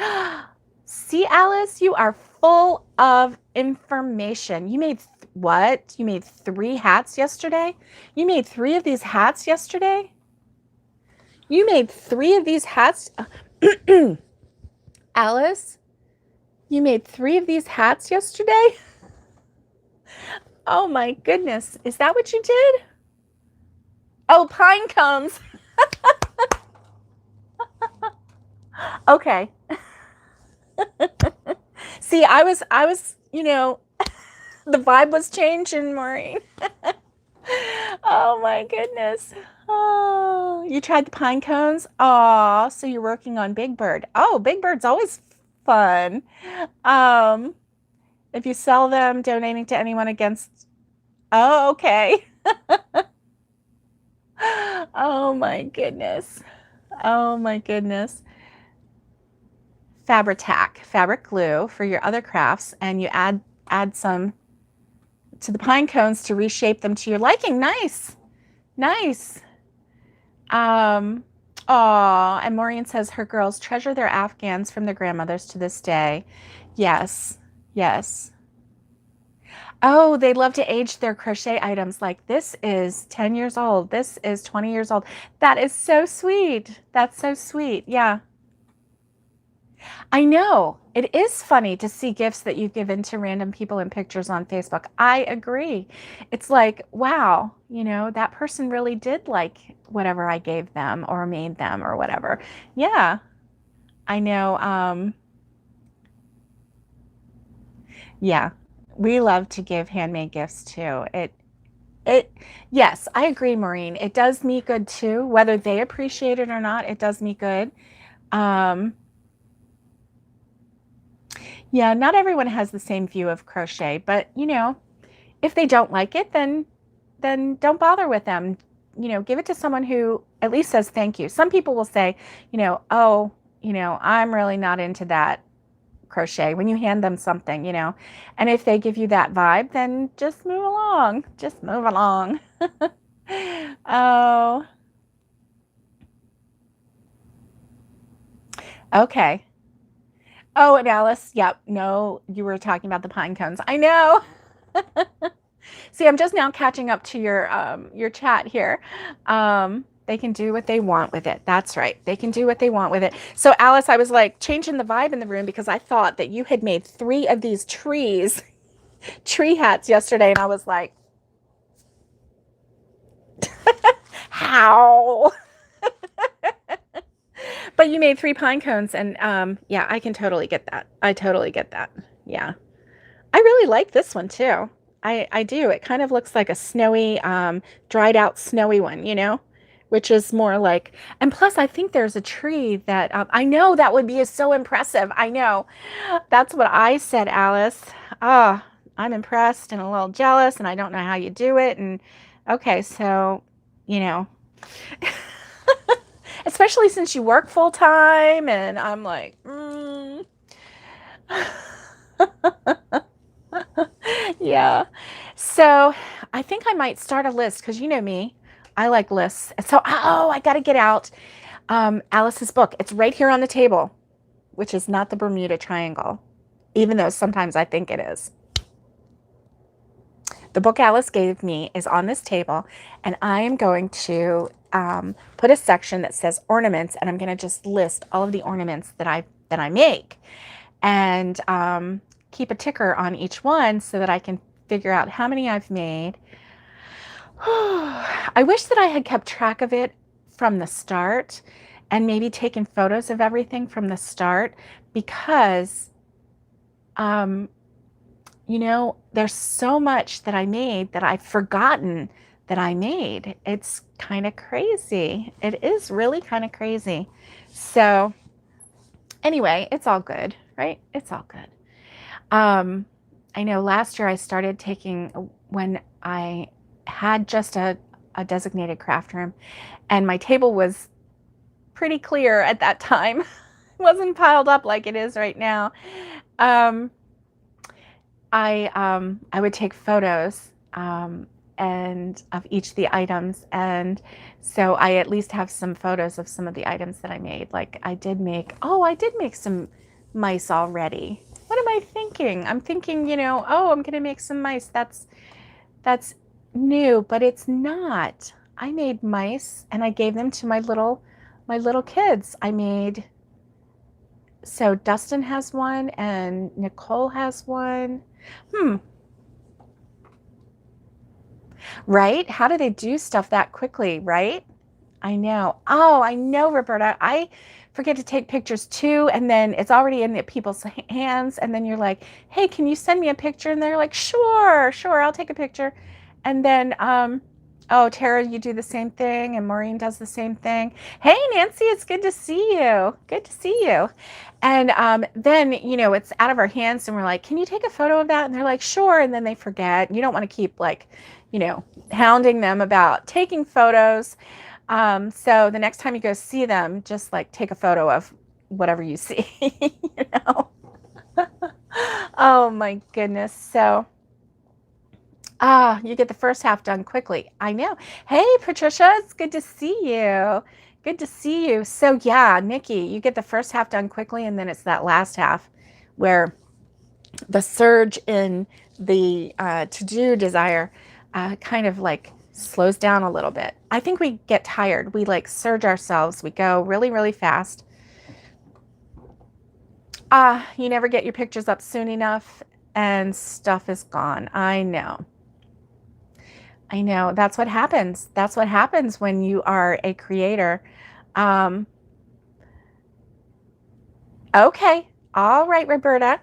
See, Alice, you are full of information. You made what? You made 3 hats yesterday? You made 3 of these hats yesterday? You made 3 of these hats? Alice, you made 3 of these hats yesterday? Oh my goodness. Is that what you did? Oh, pine cones. Okay. See, I was, you know, The vibe was changing, Maureen. Oh my goodness. Oh, you tried the pine cones? Oh, so you're working on Big Bird. Oh, Big Bird's always fun. Um, if you sell them, donating to anyone against. Oh, okay. Oh my goodness. Oh my goodness. Fabri-Tac, fabric glue for your other crafts, and you add some to the pine cones to reshape them to your liking. Nice. Nice. Um, oh, and Maureen says her girls treasure their Afghans from their grandmothers to this day. Yes. Yes. Oh, they love to age their crochet items. Like this is 10 years old. This is 20 years old. That is so sweet. That's so sweet. Yeah. I know. It is funny to see gifts that you've given to random people in pictures on Facebook. I agree. It's like, wow, that person really did like whatever I gave them or made them or whatever. Yeah, I know. Yeah, we love to give handmade gifts too. Yes, I agree, Maureen. It does me good too. Whether they appreciate it or not, it does me good. Um, Yeah, not everyone has the same view of crochet, but if they don't like it, then don't bother with them. Give it to someone who at least says thank you. Some people will say, oh, I'm really not into that crochet when you hand them something, and if they give you that vibe, then just move along. Just move along. Oh, okay. Oh, and Alice, yep. No, you were talking about the pine cones. I know. See, I'm just now catching up to your chat here. They can do what they want with it. That's right. They can do what they want with it. So Alice, I was like changing the vibe in the room because I thought that you had made 3 of these tree hats yesterday, and I was like, how? But you made 3 pine cones, and yeah, I can totally get that. I totally get that. Yeah. I really like this one too. I do. It kind of looks like a snowy, dried out snowy one, which is more like, and plus I think there's a tree that, I know that would be so impressive. I know. That's what I said, Alice. Ah, I'm impressed and a little jealous, and I don't know how you do it. And okay, so, you know, especially since you work full time, and I'm like, yeah. So I think I might start a list because you know me, I like lists. So, oh, I got to get out Alice's book. It's right here on the table, which is not the Bermuda Triangle, even though sometimes I think it is. The book Alice gave me is on this table, and I am going to put a section that says ornaments, and I'm going to just list all of the ornaments that I make, and keep a ticker on each one so that I can figure out how many I've made. I wish that I had kept track of it from the start and maybe taken photos of everything from the start, because there's so much that I made that I've forgotten that I made. It's kind of crazy. It is really kind of crazy. So anyway, it's all good, right? It's all good. I know last year I started taking, when I had just a designated craft room, and my table was pretty clear at that time. It wasn't piled up like it is right now. I would take photos and of each of the items, and so I at least have some photos of some of the items that I made. Like I did make some mice already. What am I thinking? I'm thinking, I'm gonna make some mice. That's new, but it's not. I made mice and I gave them to my little kids. So Dustin has one and Nicole has one. Right? How do they do stuff that quickly, right? I know. Oh, I know, Roberta. I forget to take pictures too, and then it's already in the people's hands, and then you're like, hey, can you send me a picture? And they're like, sure, I'll take a picture. And then oh, Tara, you do the same thing, and Maureen does the same thing. Hey, Nancy, it's good to see you. Good to see you. And then, you know, it's out of our hands, and we're like, can you take a photo of that? And they're like, sure. And then they forget. You don't want to keep, like, you know, hounding them about taking photos. So the next time you go see them, just like take a photo of whatever you see, you know? Oh my goodness. So, you get the first half done quickly. I know. Hey, Patricia, it's good to see you. Good to see you. So yeah, Nikki, you get the first half done quickly, and then it's that last half where the surge in the to-do desire kind of like slows down a little bit. I think we get tired. We like surge ourselves. We go really, really fast. You never get your pictures up soon enough, and stuff is gone. I know. I know. That's what happens. That's what happens when you are a creator. Um, okay. All right, Roberta.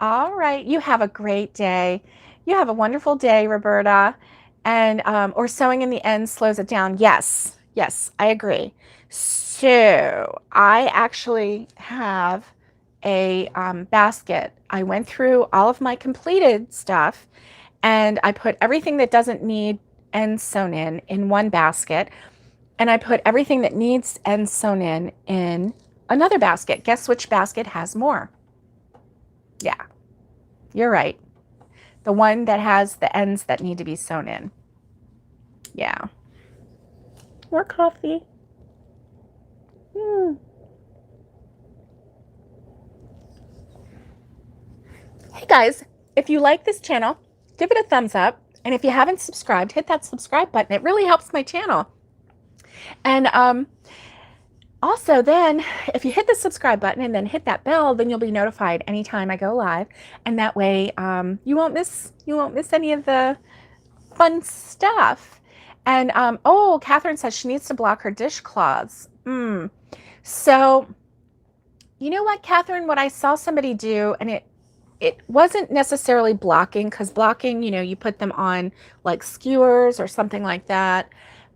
All right. You have a great day. You have a wonderful day, Roberta. And, or sewing in the end slows it down. Yes. Yes, I agree. So I actually have a basket. I went through all of my completed stuff, and I put everything that doesn't need ends sewn in one basket, and I put everything that needs ends sewn in another basket. Guess which basket has more? Yeah, you're right. The one that has the ends that need to be sewn in. Yeah. More coffee. Hey guys, if you like this channel, give it a thumbs up. And if you haven't subscribed, hit that subscribe button. It really helps my channel. And also then, if you hit the subscribe button and then hit that bell, then you'll be notified anytime I go live. And that way you won't miss any of the fun stuff. And oh, Catherine says she needs to block her dishcloths. So you know what, Catherine, what I saw somebody do, and it wasn't necessarily blocking, because blocking, you know, you put them on like skewers or something like that.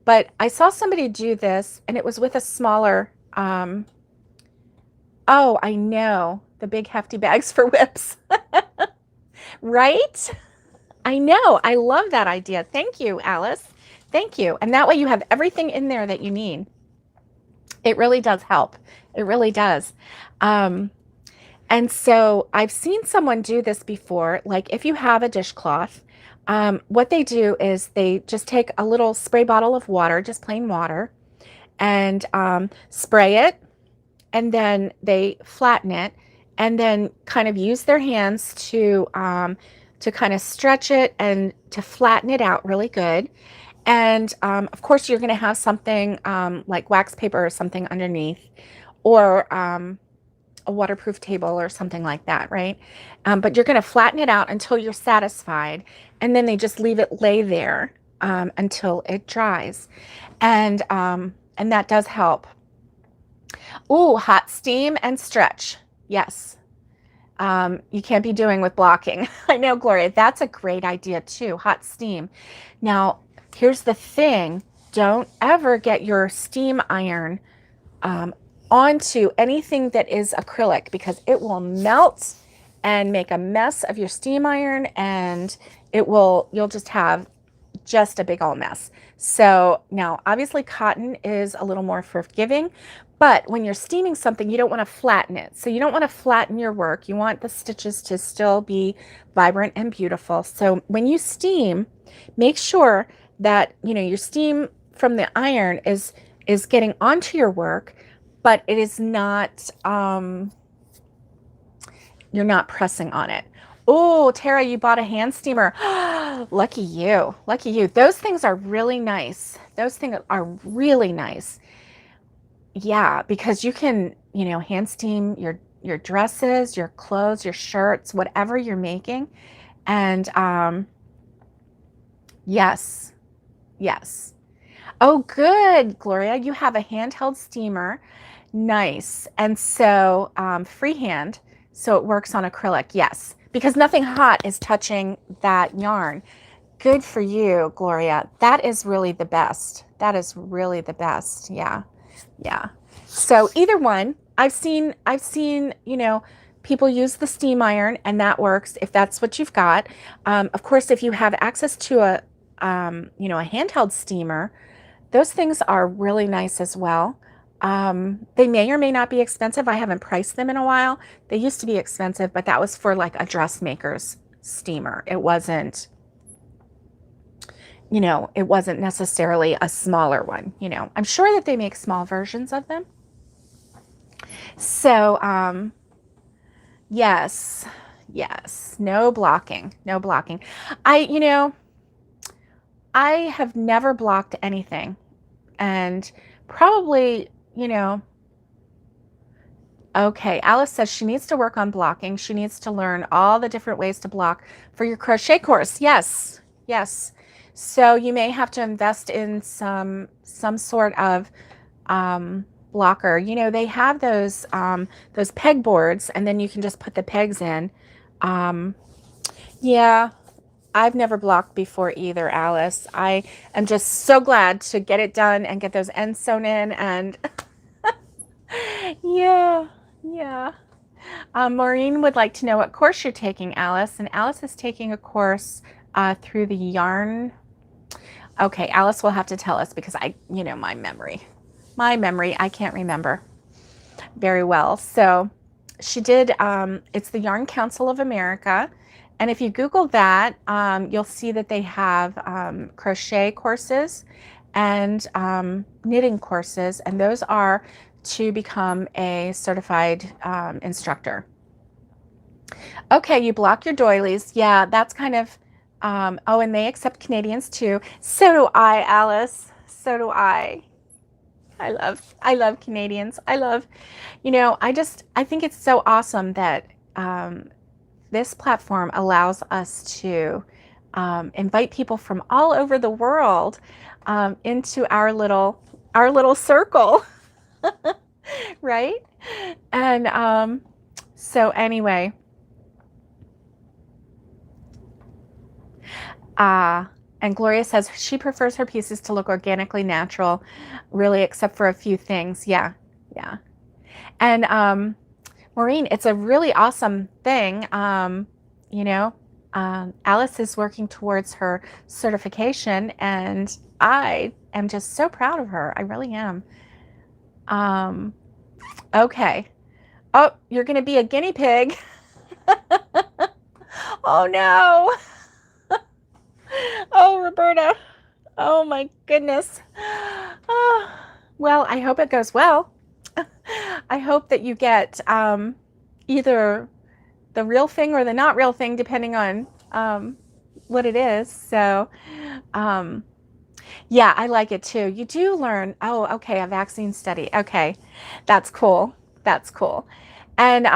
But I saw somebody do this, and it was with a smaller, oh, I know, the big hefty bags for whips. Right? I know. I love that idea. Thank you, Alice. Thank you. And that way you have everything in there that you need. It really does help. It really does. And so I've seen someone do this before. Like if you have a dishcloth, what they do is they just take a little spray bottle of water, just plain water, and spray it, and then they flatten it, and then kind of use their hands to kind of stretch it and to flatten it out really good. And of course, you're going to have something like wax paper or something underneath, or a waterproof table or something like that, right? But you're going to flatten it out until you're satisfied, and then they just leave it lay there until it dries, and that does help. Ooh, hot steam and stretch. Yes. You can't be doing with blocking. I know, Gloria, that's a great idea too. Hot steam. Now, here's the thing. Don't ever get your steam iron onto anything that is acrylic, because it will melt and make a mess of your steam iron, and you'll just have just a big old mess. So now obviously cotton is a little more forgiving, but when you're steaming something, you don't want to flatten it. So you don't want to flatten your work. You want the stitches to still be vibrant and beautiful. So when you steam, make sure that, you know, your steam from the iron is getting onto your work, but it is not, you're not pressing on it. Oh, Tara, you bought a hand steamer. Lucky you. Lucky you. Those things are really nice. Those things are really nice. Yeah, because you can, you know, hand steam your dresses, your clothes, your shirts, whatever you're making. And yes. Yes. Oh, good, Gloria. You have a handheld steamer. Nice. And so freehand, so it works on acrylic, yes, because nothing hot is touching that yarn. Good for you, Gloria. That is really the best. That is really the best. Yeah. Yeah. So either one, I've seen, people use the steam iron and that works if that's what you've got. Of course, if you have access to a handheld steamer, those things are really nice as well. They may or may not be expensive. I haven't priced them in a while. They used to be expensive, but that was for like a dressmaker's steamer. It wasn't necessarily a smaller one. I'm sure that they make small versions of them. So, yes, yes, no blocking, no blocking. I have never blocked anything, and probably, okay, Alice says she needs to work on blocking. She needs to learn all the different ways to block for your crochet course. Yes, yes. So you may have to invest in some sort of blocker. They have those pegboards, and then you can just put the pegs in. Yeah, I've never blocked before either, Alice. I am just so glad to get it done and get those ends sewn in, and yeah, yeah. Maureen would like to know what course you're taking, Alice. And Alice is taking a course through the yarn. Okay, Alice will have to tell us because my memory, I can't remember very well. So she did, it's the Yarn Council of America. And if you Google that, you'll see that they have crochet courses and knitting courses. And those are to become a certified instructor. Okay, you block your doilies. Yeah, that's kind of, and they accept Canadians too. So do I, Alice. So do I. I love Canadians. I think it's so awesome that this platform allows us to invite people from all over the world into our little circle. Right? And so anyway, and Gloria says she prefers her pieces to look organically natural, really, except for a few things. Yeah, yeah. And Maureen, it's a really awesome thing. Alice is working towards her certification, and I am just so proud of her. I really am. Okay. Oh, you're going to be a guinea pig. Oh, no. Oh, Roberta. Oh, my goodness. Oh, well, I hope it goes well. I hope that you get either the real thing or the not real thing, depending on what it is. So, yeah, I like it too. You do learn, oh, okay, a vaccine study. Okay, that's cool. That's cool. And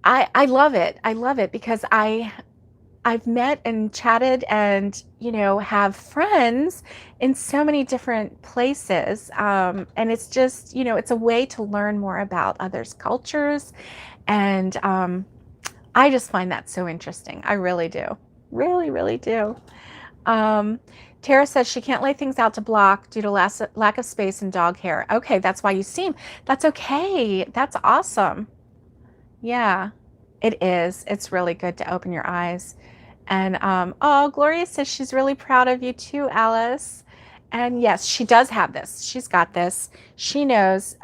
I love it. I love it because I've met and chatted and, have friends in so many different places. And it's just, it's a way to learn more about others' cultures. And I just find that so interesting. I really do. Really, really do. Tara says she can't lay things out to block due to lack of space and dog hair. Okay, that's why you seam. That's okay. That's awesome. Yeah, it is. It's really good to open your eyes. And Gloria says she's really proud of you too, Alice. And yes, she does have this. She's got this. She knows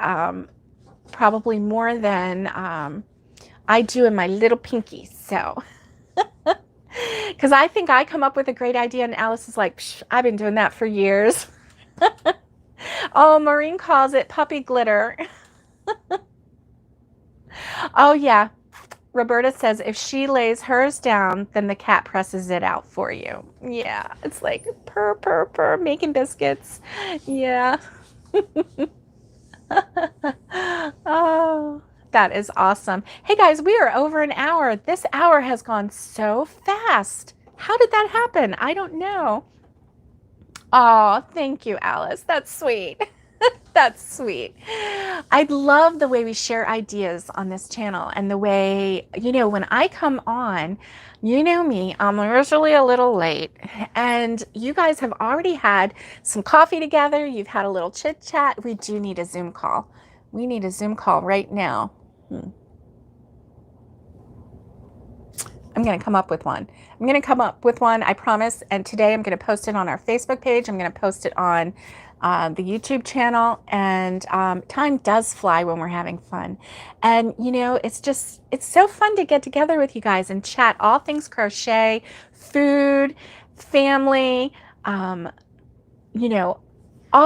probably more than I do in my little pinky. So, because I think I come up with a great idea, and Alice is like, I've been doing that for years. Oh, Maureen calls it puppy glitter. Oh, yeah. Roberta says if she lays hers down, then the cat presses it out for you. Yeah, it's like purr, purr, purr, making biscuits. Yeah. Oh, that is awesome. Hey guys, we are over an hour. This hour has gone so fast. How did that happen? I don't know. Oh, thank you, Alice. That's sweet. That's sweet. I love the way we share ideas on this channel and the way, when I come on, you know me, I'm usually a little late, and you guys have already had some coffee together. You've had a little chit chat. We do need a Zoom call. We need a Zoom call right now. I'm going to come up with one. I'm going to come up with one, I promise. And today I'm going to post it on our Facebook page. I'm going to post it on the YouTube channel. And time does fly when we're having fun. And, it's so fun to get together with you guys and chat all things crochet, food, family, all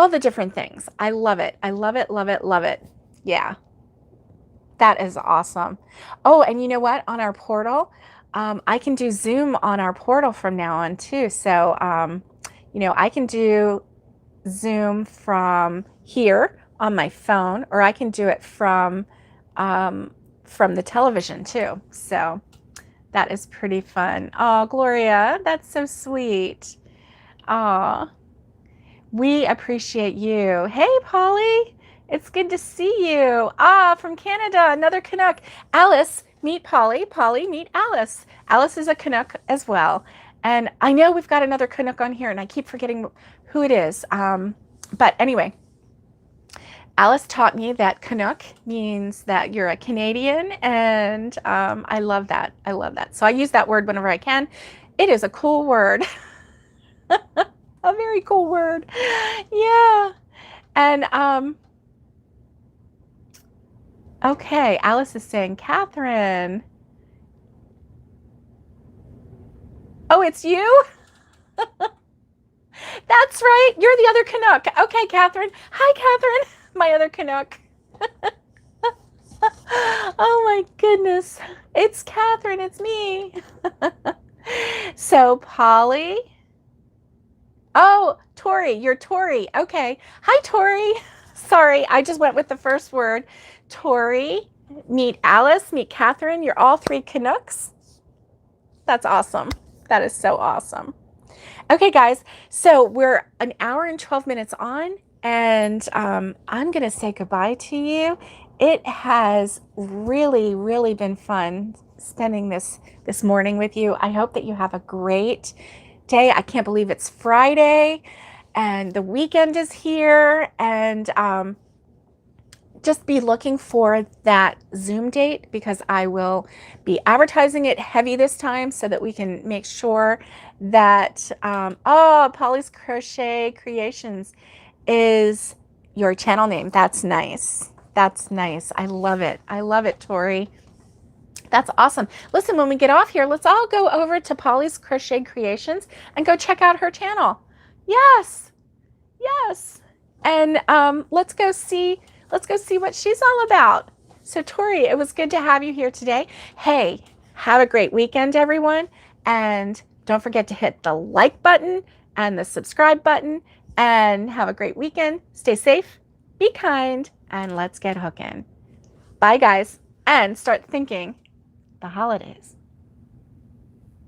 the different things. I love it. I love it, love it, love it. Yeah, that is awesome. Oh, and you know what? On our portal, I can do Zoom on our portal from now on too. So, I can do Zoom from here on my phone, or I can do it from the television too. So that is pretty fun. Oh, Gloria, that's so sweet. Oh, we appreciate you. Hey, Polly, it's good to see you. From Canada, another Canuck. Alice, meet Polly. Polly, meet Alice. Alice is a Canuck as well. And I know we've got another Canuck on here, and I keep forgetting who it is. But anyway, Alice taught me that Canuck means that you're a Canadian, and I love that. I love that. So I use that word whenever I can. It is a cool word. A very cool word. Yeah. And okay, Alice is saying, Catherine. Oh, it's you? That's right. You're the other Canuck. Okay, Catherine. Hi, Catherine. My other Canuck. Oh my goodness. It's Catherine. It's me. So, Polly. Oh, Tori. You're Tori. Okay. Hi, Tori. Sorry, I just went with the first word. Tori, meet Alice, meet Catherine. You're all three Canucks. That's awesome. That is so awesome. Okay, guys, so we're an hour and 12 minutes on, and I'm going to say goodbye to you. It has really, really been fun spending this morning with you. I hope that you have a great day. I can't believe it's Friday, and the weekend is here, and just be looking for that Zoom date, because I will be advertising it heavy this time so that we can make sure that, Polly's Crochet Creations is your channel name. That's nice. That's nice. I love it. I love it, Tori. That's awesome. Listen, when we get off here, let's all go over to Polly's Crochet Creations and go check out her channel. Yes. Yes. And let's go see what she's all about. So Tori, it was good to have you here today. Hey, have a great weekend, everyone. And don't forget to hit the like button and the subscribe button, and have a great weekend. Stay safe, be kind, and let's get hooking. Bye, guys. And start thinking the holidays.